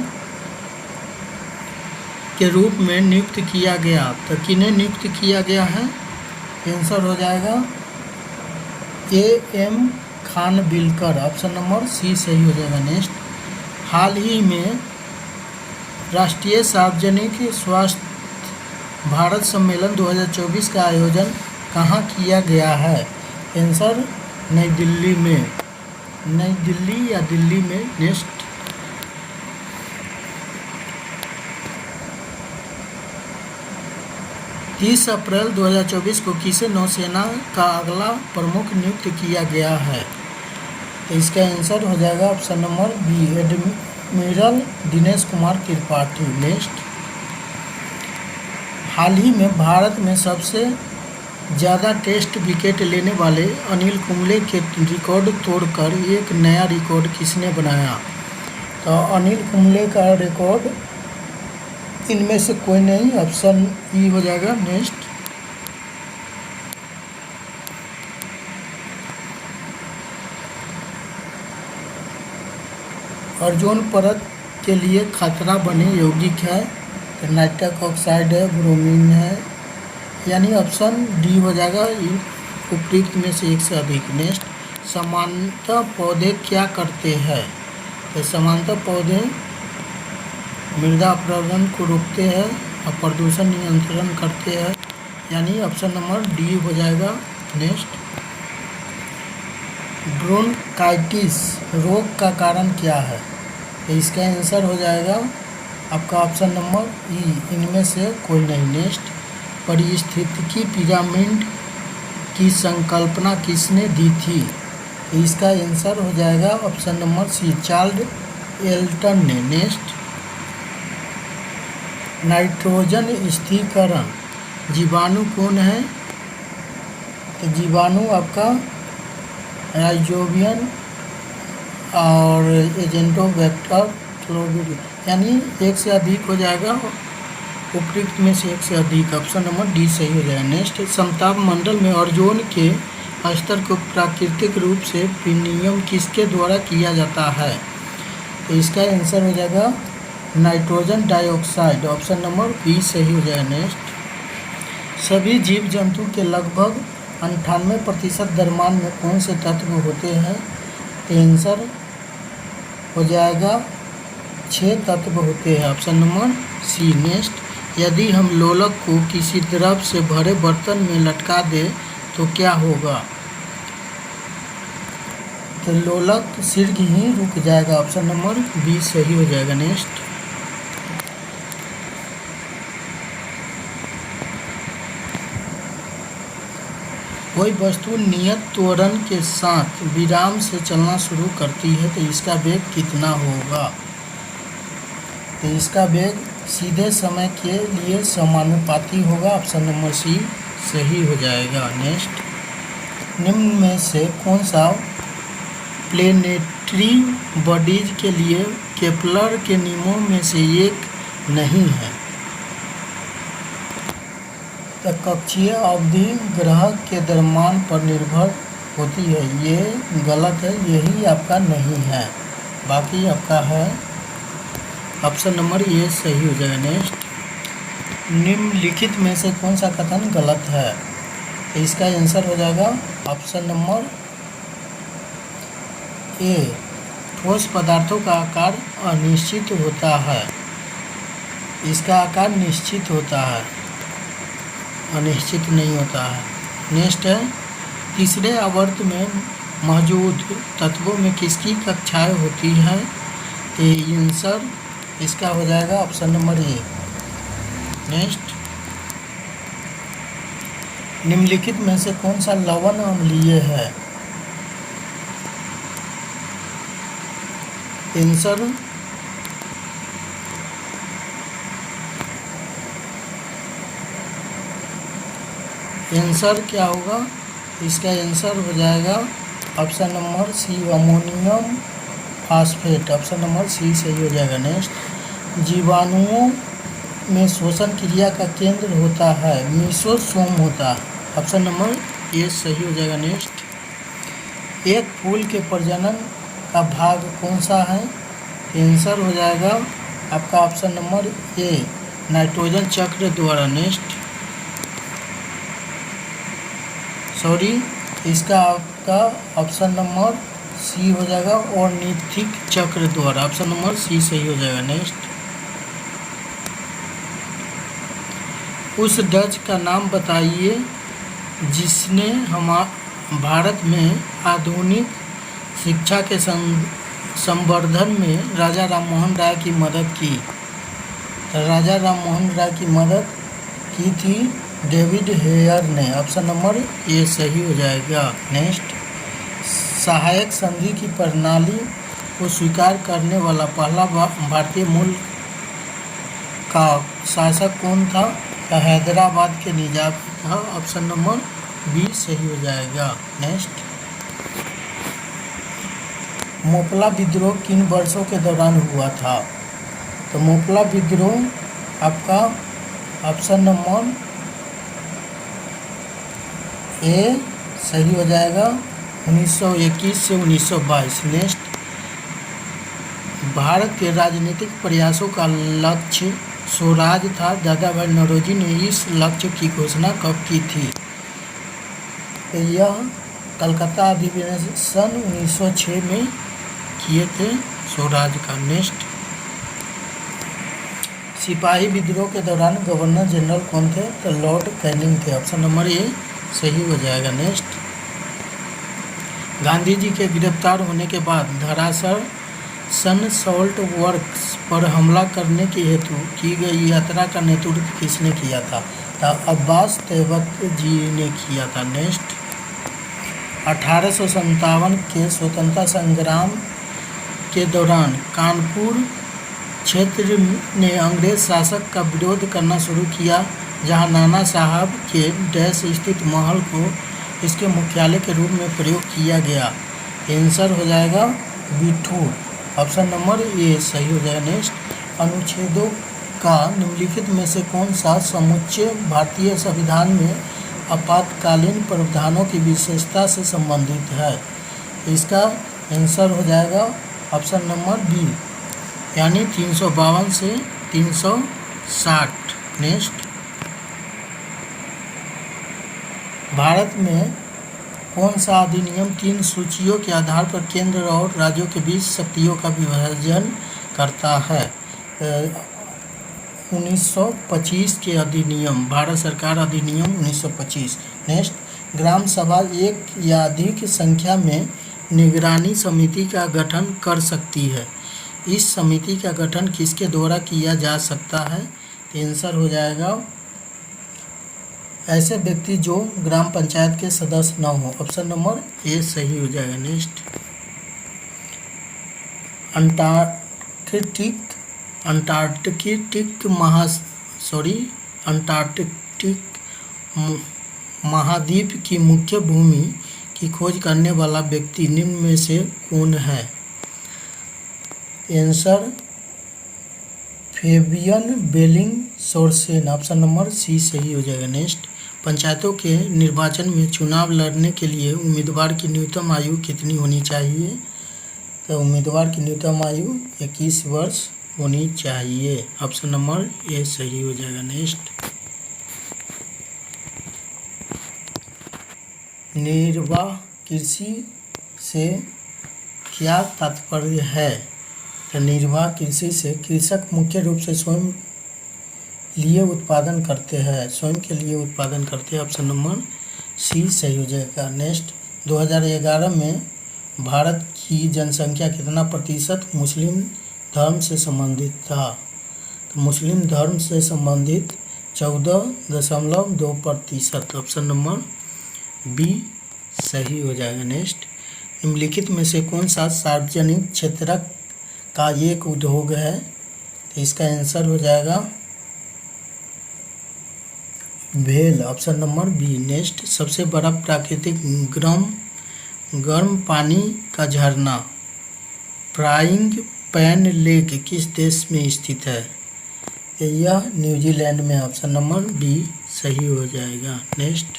के रूप में नियुक्त किया गया, तो किन्हें नियुक्त किया गया है? आंसर हो जाएगा AM Khanwilkar, option number C सही हो जाएगा। नेक्स्ट, हाल ही में राष्ट्रीय सार्वजनिक स्वास्थ्य भारत सम्मेलन 2024 का आयोजन कहाँ किया गया है? आंसर नई दिल्ली में, नई दिल्ली या दिल्ली में। नेक्स्ट, तीस अप्रैल 2024 को किसे नौसेना का अगला प्रमुख नियुक्त किया गया है? तो इसका आंसर हो जाएगा option number B, admiral Dinesh Kumar Tripathi. Next, हाल ही में भारत में सबसे ज़्यादा टेस्ट विकेट लेने वाले अनिल कुंबले के रिकॉर्ड तोड़कर एक नया रिकॉर्ड किसने बनाया? तो अनिल कुंबले का रिकॉर्ड इनमें से कोई नहीं, ऑप्शन ई हो जाएगा। नेक्स्ट, ओजोन परत के लिए खतरा बने यौगिक है, तो नाइट्रस ऑक्साइड है, ब्रोमीन है, यानी ऑप्शन डी हो जाएगा उपयुक्त में से एक से अधिक। नेक्स्ट, सामान्यतः पौधे क्या करते हैं? तो सामान्यतः पौधे मृदा अपरदन को रोकते हैं और प्रदूषण नियंत्रण करते हैं, यानी ऑप्शन नंबर डी हो जाएगा। नेक्स्ट, ब्रोंकाइटिस रोग का कारण क्या है? तो इसका आंसर हो जाएगा आपका ऑप्शन नंबर ई, इनमें से कोई नहीं। नेक्स्ट, पारिस्थितिकी पिरामिड की संकल्पना किसने दी थी? तो इसका आंसर हो जाएगा option number C, Charles Elton ने। नेक्स्ट, नाइट्रोजन स्थिरीकरण जीवाणु कौन है? तो जीवाणु आपका राइजोबियम और एजेंटोबैक्टर फ्लोरिडी, यानी एक से अधिक हो जाएगा, उपयुक्त में से एक से अधिक, ऑप्शन नंबर डी सही हो जाएगा। नेक्स्ट, समताप मंडल में ओजोन के स्तर को प्राकृतिक रूप से विनियमन किसके द्वारा किया जाता है? तो इसका आंसर हो जाएगा nitrogen dioxide, option number B सही हो जाएगा। नेक्स्ट, सभी जीव जंतु के लगभग 98% द्रव्यमान में कौन से तत्व होते हैं? तो आंसर हो जाएगा 6 तत्व होते हैं, ऑप्शन नंबर सी। नेक्स्ट, यदि हम लोलक को किसी द्रव से भरे बर्तन में लटका दें तो क्या होगा? तो लोलक शीघ्र ही रुक जाएगा, ऑप्शन नंबर बी सही हो जाएगा। नेक्स्ट, कोई वस्तु नियत त्वरण के साथ विराम से चलना शुरू करती है तो इसका वेग कितना होगा? तो इसका वेग सीधे समय के लिए समानुपाती होगा, ऑप्शन नंबर सी सही हो जाएगा। नेक्स्ट, निम्न में से कौन सा प्लेनेटरी बॉडीज के लिए केपलर के नियमों में से एक नहीं है? तो कक्षीय अवधि ग्रह के द्रव्यमान पर निर्भर होती है, ये गलत है, यही आपका नहीं है, बाकी आपका है, ऑप्शन नंबर ये सही हो जाएगा। नेक्स्ट, निम्नलिखित में से कौन सा कथन गलत है? तो इसका आंसर हो जाएगा ऑप्शन नंबर ए, ठोस पदार्थों का आकार अनिश्चित होता है, इसका आकार निश्चित होता है, अनिश्चित नहीं होता है। नेक्स्ट है, तीसरे आवर्त में मौजूद तत्वों में किसकी कक्षाएं होती हैं? आंसर इसका हो जाएगा ऑप्शन नंबर ए। नेक्स्ट, निम्नलिखित में से कौन सा लवण अम्लीय है? आंसर आंसर क्या होगा? इसका आंसर हो जाएगा option number C, ammonium phosphate. Option number C सही हो जाएगा। नेक्स्ट, जीवाणुओं में श्वसन क्रिया का केंद्र होता है, मीसोसोम होता है। ऑप्शन नंबर ए सही हो जाएगा। नेक्स्ट, एक फूल के प्रजनन का भाग कौन सा है? आंसर हो जाएगा आपका ऑप्शन नंबर ए, नाइट्रोजन चक्र द्वारा। नेक्स्ट, सॉरी, इसका आपका ऑप्शन नंबर सी हो जाएगा, ऑर्निथिक चक्र द्वारा। ऑप्शन नंबर सी सही हो जाएगा। नेक्स्ट, उस डच का नाम बताइए जिसने भारत में आधुनिक शिक्षा के संवर्धन में राजा राममोहन राय की मदद की। तो राजा राममोहन राय की मदद की थी डेविड हेयर ने। ऑप्शन नंबर ए सही हो जाएगा। नेक्स्ट, सहायक संधि की प्रणाली को स्वीकार करने वाला पहला भारतीय मूल का शासक कौन था? तो हैदराबाद के निजाम था। ऑप्शन नंबर बी सही हो जाएगा। नेक्स्ट, मोपला विद्रोह किन वर्षों के दौरान हुआ था? तो मोपला विद्रोह आपका ऑप्शन नंबर ए सही हो जाएगा, 1921 से 1922। नेक्स्ट, भारत के राजनीतिक प्रयासों का लक्ष्य स्वराज था। दादा भाई नौरोजी ने इस लक्ष्य की घोषणा कब की थी? तो यह कलकत्ता अधिवेशन 1906 में किए थे स्वराज का। नेक्स्ट, सिपाही विद्रोह के दौरान गवर्नर जनरल कौन थे? तो लॉर्ड कैनिंग थे। ऑप्शन नंबर ए सही हो जाएगा। नेक्स्ट, गांधी जी के गिरफ्तार होने के बाद धरासर सन सॉल्ट वर्क्स पर हमला करने के हेतु की गई यात्रा का नेतृत्व किसने किया था? तो अब्बास तैयबत जी ने किया था। नेक्स्ट, 1857 के स्वतंत्रता संग्राम के दौरान कानपुर क्षेत्र ने अंग्रेज शासक का विरोध करना शुरू किया, जहां नाना साहब के डैश स्थित महल को इसके मुख्यालय के रूप में प्रयोग किया गया। आंसर हो जाएगा बिठूर। ऑप्शन नंबर ए सही हो जाएगा। नेक्स्ट, अनुच्छेदों का निम्नलिखित में से कौन सा समुच्चय भारतीय संविधान में आपातकालीन प्रावधानों की विशेषता से संबंधित है? इसका आंसर हो जाएगा ऑप्शन नंबर बी, यानी 352 से 360। नेक्स्ट, भारत में कौन सा अधिनियम 3 सूचियों के आधार पर केंद्र और राज्यों के बीच शक्तियों का विभाजन करता है? 1925 के अधिनियम, भारत सरकार अधिनियम 1925। नेक्स्ट, ग्राम सभा एक या अधिक संख्या में निगरानी समिति का गठन कर सकती है। इस समिति का गठन किसके द्वारा किया जा सकता है? आंसर हो जाएगा ऐसे व्यक्ति जो ग्राम पंचायत के सदस्य न हो। ऑप्शन नंबर ए सही हो जाएगा। नेक्स्ट, अंटार्कटिक महाद्वीप की मुख्य भूमि की खोज करने वाला व्यक्ति निम्न में से कौन है? Answer Fabian Bellingshausen. Option number C सही हो जाएगा। नेक्स्ट, पंचायतों के निर्वाचन में चुनाव लड़ने के लिए उम्मीदवार की न्यूनतम आयु कितनी होनी चाहिए? तो उम्मीदवार की न्यूनतम आयु 21 वर्ष होनी चाहिए। ऑप्शन नंबर ए सही हो जाएगा। नेक्स्ट, निर्वाह कृषि से क्या तात्पर्य है? तो निर्वाह कृषि से कृषक मुख्य रूप से स्वयं लिए उत्पादन करते हैं, स्वयं के लिए उत्पादन करते हैं। ऑप्शन नंबर सी सही हो जाएगा। नेक्स्ट, 2011 में भारत की जनसंख्या कितना प्रतिशत मुस्लिम धर्म से संबंधित था? तो मुस्लिम धर्म से संबंधित 14.2%। ऑप्शन नंबर बी सही हो जाएगा। नेक्स्ट, निम्नलिखित में से कौन सा सार्वजनिक क्षेत्र का एक उद्योग है? तो इसका आंसर हो जाएगा भेल, ऑप्शन नंबर बी। नेक्स्ट, सबसे बड़ा प्राकृतिक गर्म पानी का झरना फ्राइंग पैन लेक किस देश में स्थित है? यह न्यूजीलैंड में, ऑप्शन नंबर बी सही हो जाएगा। नेक्स्ट,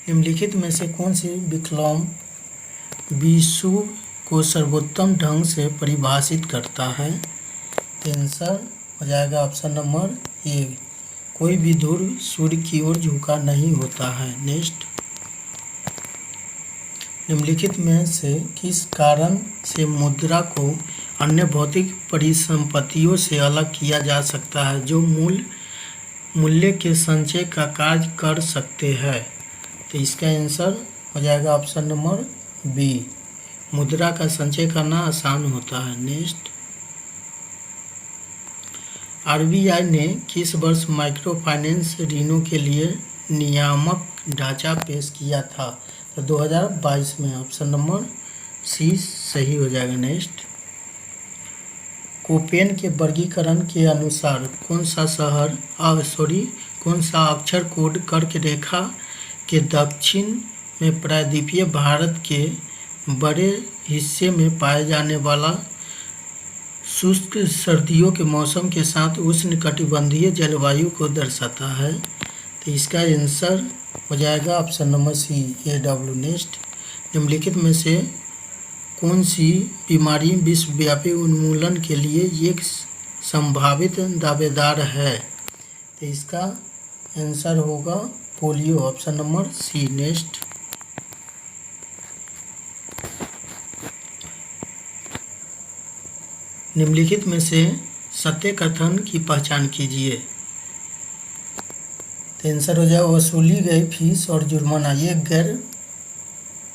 निम्नलिखित में से कौन सी विकल्प विषुव को सर्वोत्तम ढंग से परिभाषित करता है? आंसर हो जाएगा ऑप्शन नंबर ए, कोई भी ध्रुव सूर्य की ओर झुका नहीं होता है। नेक्स्ट, निम्नलिखित में से किस कारण से मुद्रा को अन्य भौतिक परिसंपत्तियों से अलग किया जा सकता है जो मूल्य के संचय का कार्य कर सकते हैं? तो इसका आंसर हो जाएगा ऑप्शन नंबर बी, मुद्रा का संचय करना आसान होता है। नेक्स्ट, आरबीआई ने किस वर्ष माइक्रो फाइनेंस ऋणों के लिए नियामक ढांचा पेश किया था? तो 2022 में, ऑप्शन नंबर सी सही हो जाएगा। नेक्स्ट, कोपेन के वर्गीकरण के अनुसार कौन सा अक्षर कोड कर्क रेखा के दक्षिण में प्रायद्वीपीय भारत के बड़े हिस्से में पाए जाने वाला शुष्क सर्दियों के मौसम के साथ उष्णकटिबंधीय जलवायु को दर्शाता है? तो इसका आंसर हो जाएगा option number C, AW। Next, निम्नलिखित में से कौन सी बीमारी विश्वव्यापी उन्मूलन के लिए एक संभावित दावेदार है? तो इसका आंसर होगा polio, option number C. Next, निम्नलिखित में से सत्य कथन की पहचान कीजिए। तो आंसर हो जाएगा वसूली गई फीस और जुर्माना ये गैर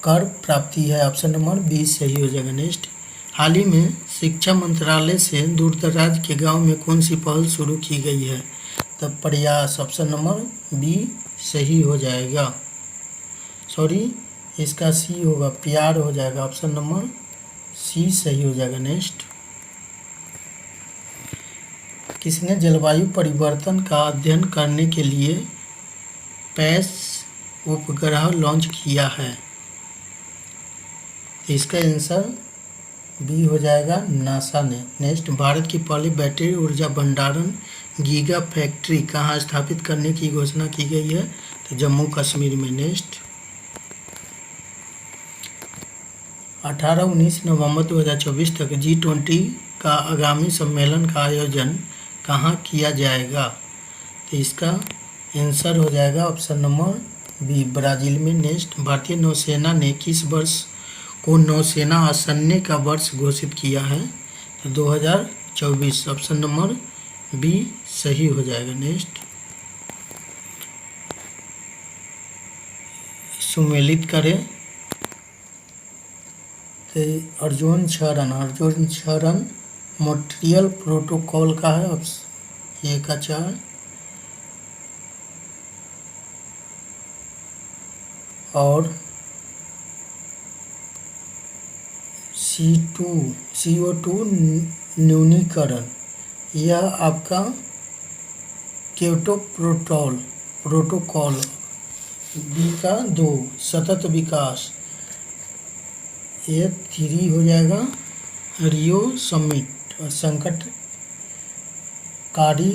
कर प्राप्ति है, ऑप्शन नंबर बी सही हो जाएगा। नेक्स्ट, हाल ही में शिक्षा मंत्रालय से दूरदराज के गांव में कौन सी पहल शुरू की गई है? तो प्रयास, ऑप्शन नंबर बी सही हो जाएगा। सॉरी, इसका सी होगा, प्यार हो जाएगा, ऑप्शन नंबर सी सही हो जाएगा। नेक्स्ट, किसने जलवायु परिवर्तन का अध्ययन करने के लिए पैस उपग्रह लॉन्च किया है? इसका आंसर बी हो जाएगा, नासा ने। नेक्स्ट, भारत की पहली बैटरी ऊर्जा भंडारण गीगा फैक्ट्री कहाँ स्थापित करने की घोषणा की गई है? तो जम्मू कश्मीर में। नेक्स्ट, 18-19 नवंबर 2024 तक G20 का आगामी सम्मेलन का आयोजन कहाँ किया जाएगा? तो इसका आंसर हो जाएगा ऑप्शन नंबर बी, ब्राज़ील में। नेक्स्ट, भारतीय नौसेना ने किस वर्ष को नौसेना आसन्य का वर्ष घोषित किया है? तो 2024, ऑप्शन नंबर बी सही हो जाएगा। नेक्स्ट, सुमेलित करें। तो अर्जुन क्षरण मॉन्ट्रियल प्रोटोकॉल का है, ऑप्शन ए का 4। और CO2 न्यूनीकरण, यह आपका क्योटो प्रोटोकॉल। बी का 2 सतत विकास, ये 3 हो जाएगा। रियो समिट संकटकारी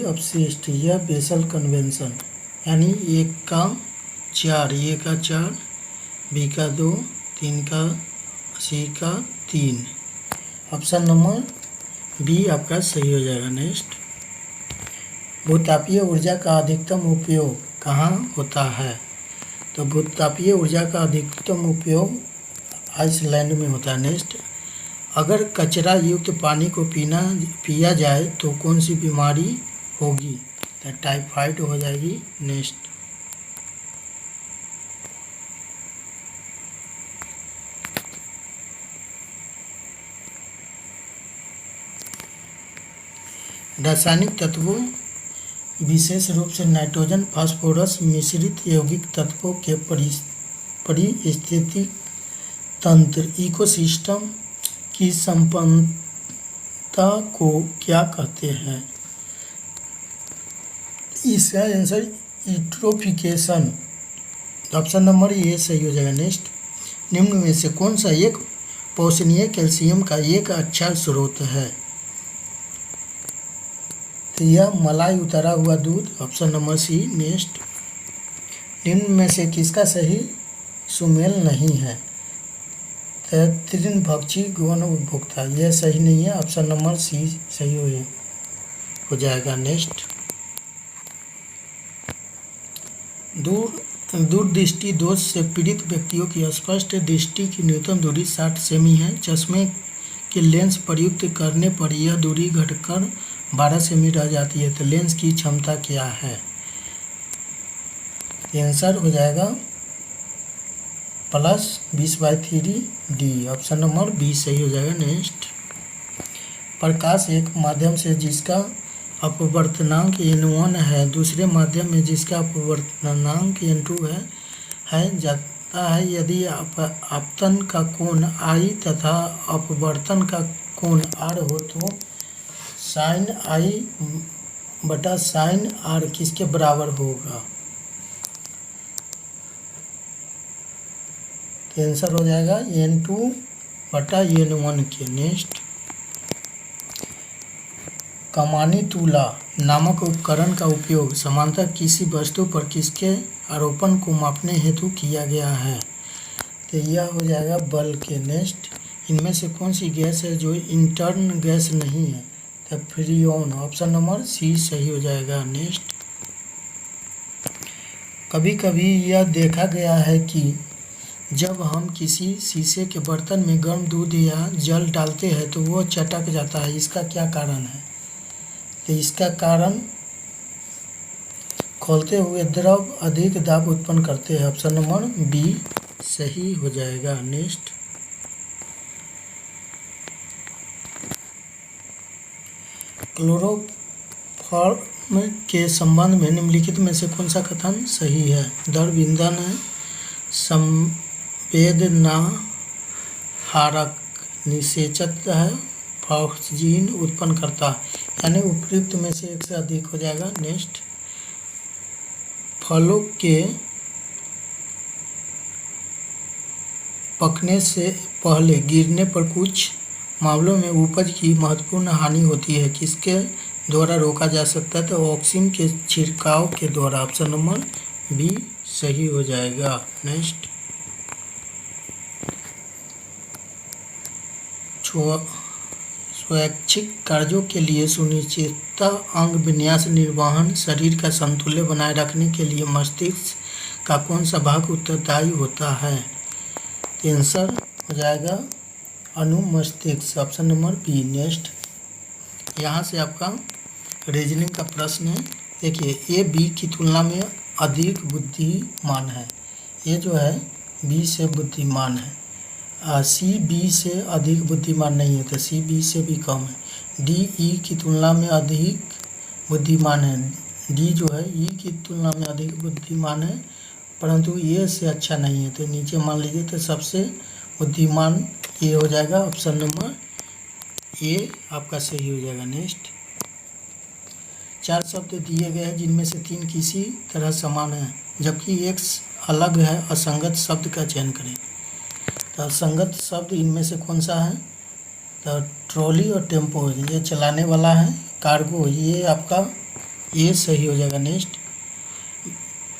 अपशिष्ट, यह बेसल कन्वेंशन, यानी 1 का 4, ए का 4, बी का 2, 3 का, सी का 3, ऑप्शन नंबर बी आपका सही हो जाएगा। नेक्स्ट, भूतापीय ऊर्जा का अधिकतम उपयोग कहाँ होता है? तो भूतापीय ऊर्जा का अधिकतम उपयोग आइसलैंड में होता है। नेक्स्ट, अगर कचरा युक्त पानी को पिया जाए तो कौन सी बीमारी होगी? तो टाइफाइड हो जाएगी। नेक्स्ट, रासायनिक तत्वों विशेष रूप से नाइट्रोजन फास्फोरस मिश्रित यौगिक तत्वों के पारिस्थितिक तंत्र इकोसिस्टम की संपन्नता को क्या कहते हैं? इसका answer eutrophication, option number A सही हो जाएगा। नेक्स्ट, निम्न में से कौन सा एक पोषणीय कैल्शियम का एक अच्छा स्रोत है? तो यह मलाई उतरा हुआ दूध, ऑप्शन नंबर सी। नेक्स्ट, निम्न में से किसका सही सुमेल नहीं है? तो तृणभक्षी गौण उपभोक्ता, यह सही नहीं है, ऑप्शन नंबर सी सही हो जाएगा। नेक्स्ट, दूरदृष्टि दोष से पीड़ित व्यक्तियों की स्पष्ट दृष्टि की न्यूनतम दूरी 60 सेमी है। चश्मे के लेंस प्रयुक्त करने पर यह दूरी घटकर 12 सेमी रह जाती है। तो लेंस की क्षमता क्या है? आंसर हो जाएगा +20/3 डी, ऑप्शन नंबर बी सही हो जाएगा। नेक्स्ट, प्रकाश एक माध्यम से जिसका अपवर्तनांक n1 है दूसरे माध्यम में जिसका अपवर्तनांक n2 है जाता है यदि आपतन का कोण I तथा अपवर्तन का कोण R हो तो साइन I बटा साइन R किसके बराबर होगा? तो आंसर हो जाएगा n2 बटा n1 के। नेक्स्ट, कमानी तुला नामक उपकरण का उपयोग समांतर किसी वस्तु पर किसके आरोपण को मापने हेतु किया गया है? तो यह हो जाएगा बल के। नेक्स्ट, इनमें से कौन सी गैस है जो इंटर्न गैस नहीं है? तो फ्रीऑन, ऑप्शन नंबर सी सही हो जाएगा। नेक्स्ट, कभी कभी यह देखा गया है कि जब हम किसी शीशे के बर्तन में गर्म दूध या जल डालते हैं तो वह चटक जाता है, इसका क्या कारण है? तो इसका कारण खोलते हुए द्रव अधिक दाब उत्पन्न करते हैं, ऑप्शन नंबर बी सही हो जाएगा। नेक्स्ट, क्लोरोफॉर्म के संबंध में निम्नलिखित में से कौन सा कथन सही है? द्रव ईंधन है, संवेदना हारक निषेचक है, ऑक्सीजन उत्पन्न करता है, यानी उपयुक्त में से एक से अधिक हो जाएगा। नेक्स्ट, फलों के पकने से पहले गिरने पर कुछ मामलों में उपज की महत्वपूर्ण हानि होती है, किसके द्वारा रोका जा सकता है? तो ऑक्सीन के छिड़काव के द्वारा, ऑप्शन नंबर बी सही हो जाएगा। नेक्स्ट, स्वैच्छिक कार्यों के लिए सुनिश्चितता अंग विन्यास निर्वहन शरीर का संतुल्य बनाए रखने के लिए मस्तिष्क का कौन सा भाग उत्तरदायी होता है? आंसर हो जाएगा अनुमस्तिष्क, ऑप्शन नंबर बी। नेक्स्ट, यहाँ से आपका रीजनिंग का प्रश्न है। देखिए, ए बी की तुलना में अधिक बुद्धिमान है, ये जो है बी से बुद्धिमान है, सी बी से अधिक बुद्धिमान नहीं है तो सी बी से भी कम है, डी ई की तुलना में अधिक बुद्धिमान है, डी जो है ई की तुलना में अधिक बुद्धिमान है परंतु ए से अच्छा नहीं है, तो नीचे मान लीजिए तो सबसे बुद्धिमान ये हो जाएगा, ऑप्शन नंबर ए आपका सही हो जाएगा। नेक्स्ट, 4 शब्द दिए गए हैं जिनमें से 3 किसी तरह समान है जबकि एक अलग है, असंगत शब्द का चयन करें। तो असंगत शब्द इनमें से कौन सा है? तो ट्रॉली और टेम्पो, ये चलाने वाला है, कार्गो ये आपका ये सही हो जाएगा। नेक्स्ट,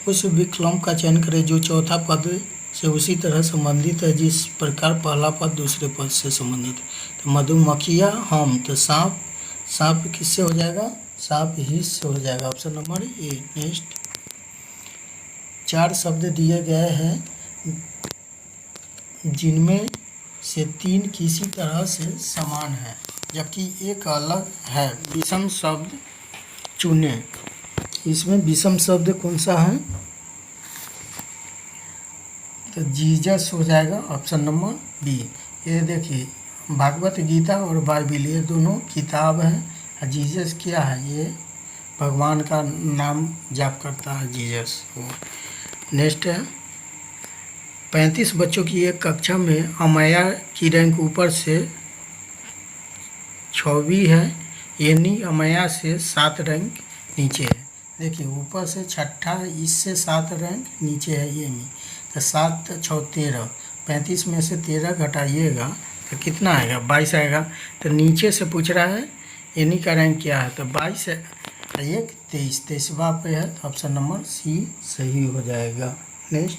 उस विकल्प का चयन करें जो चौथा पद से उसी तरह संबंधित है जिस प्रकार पहला पद दूसरे पद से संबंधित है। तो मधुमक्खियाँ हम, तो सांप, सांप किससे हो जाएगा? सांप ही से हो जाएगा, ऑप्शन नंबर ए। नेक्स्ट, 4 शब्द दिए गए हैं जिनमें से 3 किसी तरह से समान है जबकि एक अलग है, विषम शब्द चुनें। इसमें विषम शब्द कौन सा है? तो जीसस हो जाएगा, ऑप्शन नंबर बी। ये देखिए, भागवत गीता और बाइबिल ये दोनों किताब हैं, जीसस क्या है? ये भगवान का नाम जाप करता है जीसस। नेक्स्ट है, 35 बच्चों की एक कक्षा में अमाया की रैंक ऊपर से 6वीं है, यानी अमाया से 7 रैंक नीचे है। देखिए ऊपर से छठा, इससे 7 रैंक नीचे है ये नहीं, तो 7 6 13, 35 में से 13 घटाइएगा तो कितना आएगा, 22 आएगा। तो नीचे से पूछ रहा है इन्हीं का रैंक क्या है, तो 22 है, 1 23, 23वां पे है, तो ऑप्शन नंबर सी सही हो जाएगा। नेक्स्ट,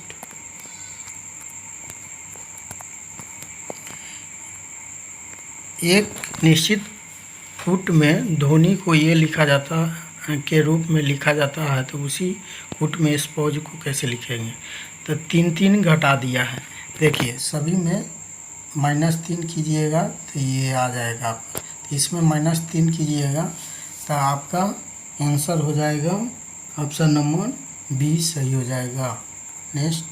एक निश्चित फुट में ध्वनि को ये लिखा जाता के रूप में लिखा जाता है, तो उसी फुट में इस पौज को कैसे लिखेंगे। तो 3 घटा दिया है, देखिए सभी में -3 कीजिएगा तो ये आ जाएगा आपका, तो इसमें -3 कीजिएगा तो आपका आंसर हो जाएगा ऑप्शन नंबर बी सही हो जाएगा। नेक्स्ट,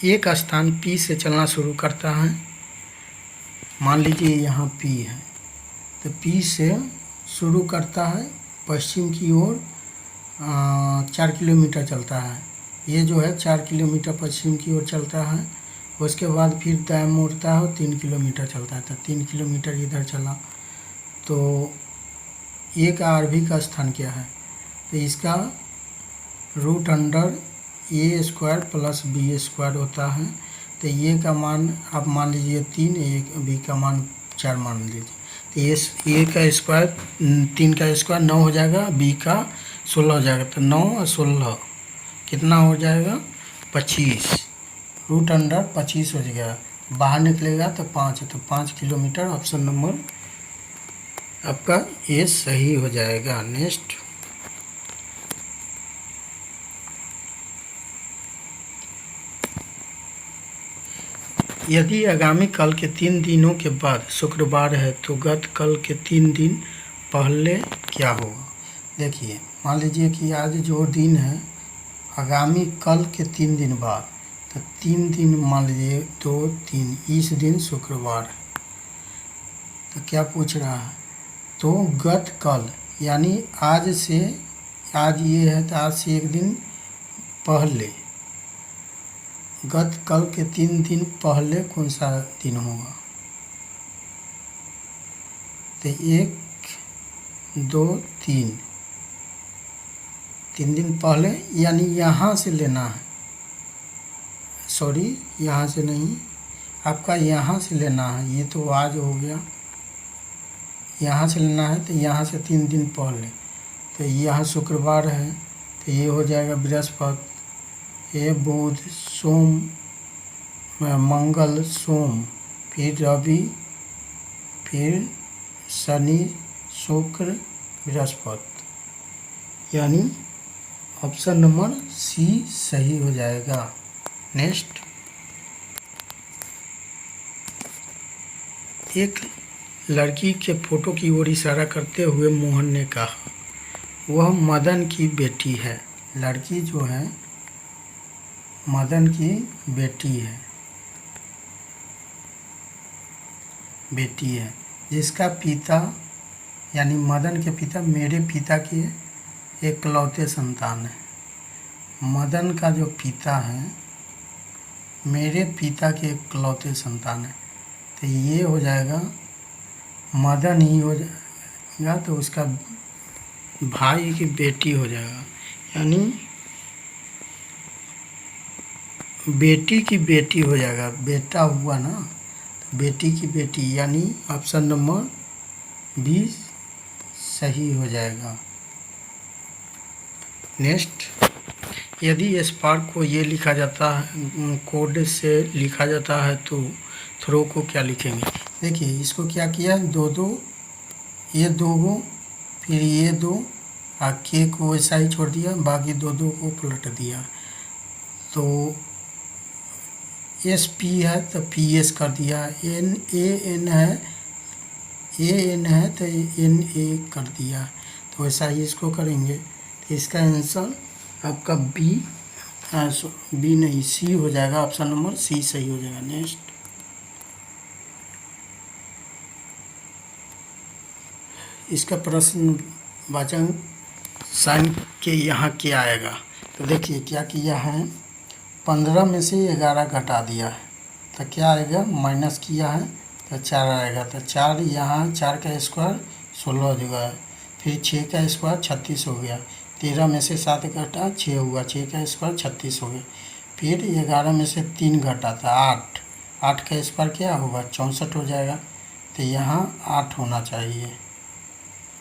एक स्थान P से चलना शुरू करता है, मान लीजिए यहाँ P है, तो P से शुरू करता है, पश्चिम की ओर 4 किलोमीटर चलता है, ये जो है 4 किलोमीटर पश्चिम की ओर चलता है, उसके बाद फिर दाएं मुड़ता है और 3 किलोमीटर चलता है, तो 3 किलोमीटर इधर चला। तो एक आरवी का स्थान क्या है, तो इसका √A² + B² होता है, तो ये का मान आप मान लीजिए 3, एक बी का मान 4 मान लीजिए, तो ये ए का स्क्वायर 3 का स्क्वायर 9 हो जाएगा, बी का 16 हो जाएगा, तो 9 और 16 कितना हो जाएगा 25, √25 हो जाएगा, बाहर निकलेगा तो 5 है, तो 5 किलोमीटर ऑप्शन नंबर आपका ये सही हो जाएगा। नेक्स्ट, यदि आगामी कल के 3 दिनों के बाद शुक्रवार है तो गत कल के 3 दिन पहले क्या होगा। देखिए मान लीजिए कि आज जो दिन है, आगामी कल के 3 दिन बाद, तो 3 दिन मान लीजिए 2 3, इस दिन शुक्रवार है, तो क्या पूछ रहा है, तो गत कल यानी आज से, आज ये है तो आज से एक दिन पहले, गत कल के 3 दिन पहले कौन सा दिन होगा, तो 1 2 3, 3 दिन पहले यानी यहाँ से लेना है, सॉरी यहाँ से नहीं, आपका यहाँ से लेना है, ये तो आज हो गया, यहाँ से लेना है, तो यहाँ से 3 दिन पहले, तो यहाँ शुक्रवार है, तो ये हो जाएगा बृहस्पति, ये बुध सोम मंगल सोम, फिर रवि, फिर शनि शुक्र बृहस्पति, यानी ऑप्शन नंबर सी सही हो जाएगा। नेक्स्ट, एक लड़की के फोटो की ओर इशारा करते हुए मोहन ने कहा वह मदन की बेटी है। लड़की जो है मदन की बेटी है जिसका पिता यानी मदन के पिता मेरे पिता के एकलौते संतान है। मदन का जो पिता है मेरे पिता के एकलौते संतान है, तो ये हो जाएगा मदन ही हो जाएगा, तो उसका भाई की बेटी हो जाएगा, यानी बेटी की बेटी हो जाएगा, बेटा हुआ ना, तो बेटी की बेटी, यानी ऑप्शन नंबर बी सही हो जाएगा। नेक्स्ट, यदि स्पार्क को ये लिखा जाता है, कोड से लिखा जाता है, तो थ्रो को क्या लिखेंगे। देखिए इसको क्या किया, 2 2, ये 2 फिर ये 2, के को वैसा ही छोड़ दिया, बाकी 2 2 को पलट दिया, तो एस पी है तो पी एस कर दिया, एन ए एन है तो एन ए कर दिया, तो वैसा ही इसको करेंगे, तो इसका आंसर आपका बी नहीं सी हो जाएगा, ऑप्शन नंबर सी सही हो जाएगा। नेक्स्ट, इसका प्रश्न वाचक साइन के यहाँ क्या आएगा, तो देखिए क्या किया है, 15 में से 11 घटा दिया है, तो क्या आएगा, माइनस किया है तो 4 आएगा। तो 4 यहाँ, 4 का स्क्वायर 16 हो गया। फिर 6 का स्क्वायर 36 हो गया। 13 में से 7 घटा 6 हुआ, 6 का स्क्वायर 36 हो गया। फिर 11 में से 3 घटा था 8, 8 का स्क्वायर क्या होगा, 64 हो जाएगा। तो यहाँ 8 होना चाहिए,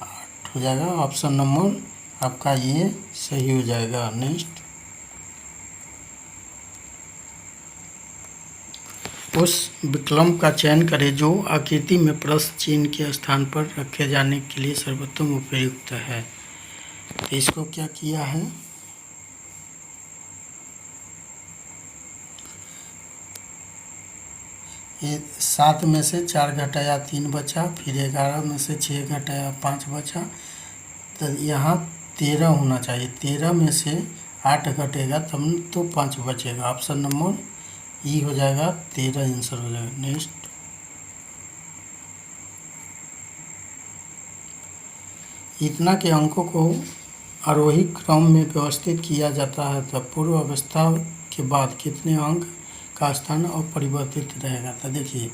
8 हो जाएगा। ऑप्शन नंबर आपका ये सही हो जाएगा। नेक्स्ट, उस विकल्प का चयन करें जो आकृति में प्लस चिन्ह के स्थान पर रखे जाने के लिए सर्वोत्तम उपयुक्त है। तो इसको क्या किया है, ये 7 में से 4 घटाया 3 बचा, फिर 11 में से 6 घटाया 5 बचा। तो यहाँ 13 होना चाहिए। 13 में से 8 घटेगा तब तो 5 बचेगा। ऑप्शन नंबर ई हो जाएगा, 13 आंसर हो जाएगा। नेक्स्ट, इतना के अंकों को आरोही क्रम में व्यवस्थित किया जाता है तो पूर्व अवस्था के बाद कितने अंक का स्थान अपरिवर्तित रहेगा। तो देखिए,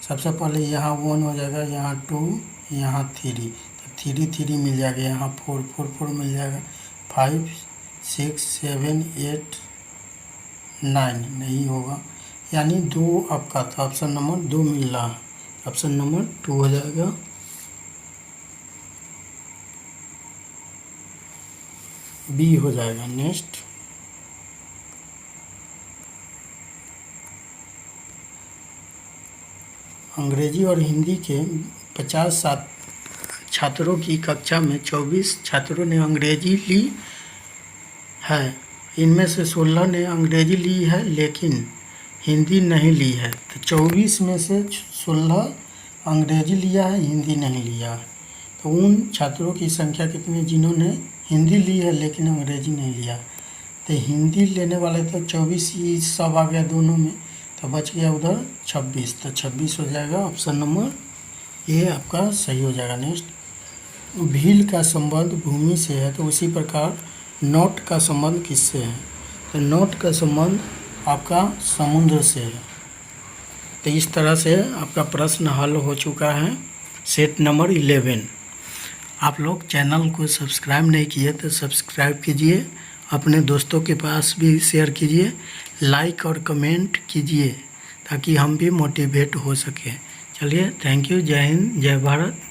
सबसे पहले यहाँ 1 हो जाएगा, यहाँ 2, यहाँ 3, तो 3 3 मिल जाएगा, यहाँ 4 4 4 मिल जाएगा, 5 6 7 8 9 नहीं होगा, यानी 2 आपका था। ऑप्शन नंबर 2 मिल रहा है, ऑप्शन नंबर 2 हो जाएगा। बी हो जाएगा। नेक्स्ट, अंग्रेजी और हिंदी के 50 छात्रों की कक्षा में 24 छात्रों ने अंग्रेजी ली है। इनमें से 16 ने अंग्रेजी ली है लेकिन हिंदी नहीं ली है। तो 24 में से 16 अंग्रेजी लिया है, हिंदी नहीं लिया है। तो उन छात्रों की संख्या कितनी जिन्होंने हिंदी ली है लेकिन अंग्रेजी नहीं लिया। तो हिंदी लेने वाले तो 24 ही सब आ गया दोनों में, तो बच गया उधर 26, तो 26 हो जाएगा। ऑप्शन नंबर ये आपका सही हो जाएगा। नेक्स्ट, भील का संबंध भूमि से है तो उसी प्रकार नोट का संबंध किससे है। तो नोट का संबंध आपका समुद्र से है। तो इस तरह से आपका प्रश्न हल हो चुका है। Set number 11। आप लोग चैनल को सब्सक्राइब नहीं किए तो सब्सक्राइब कीजिए, अपने दोस्तों के पास भी शेयर कीजिए, लाइक और कमेंट कीजिए ताकि हम भी मोटिवेट हो सके। चलिए, थैंक यू। जय हिंद, जय भारत।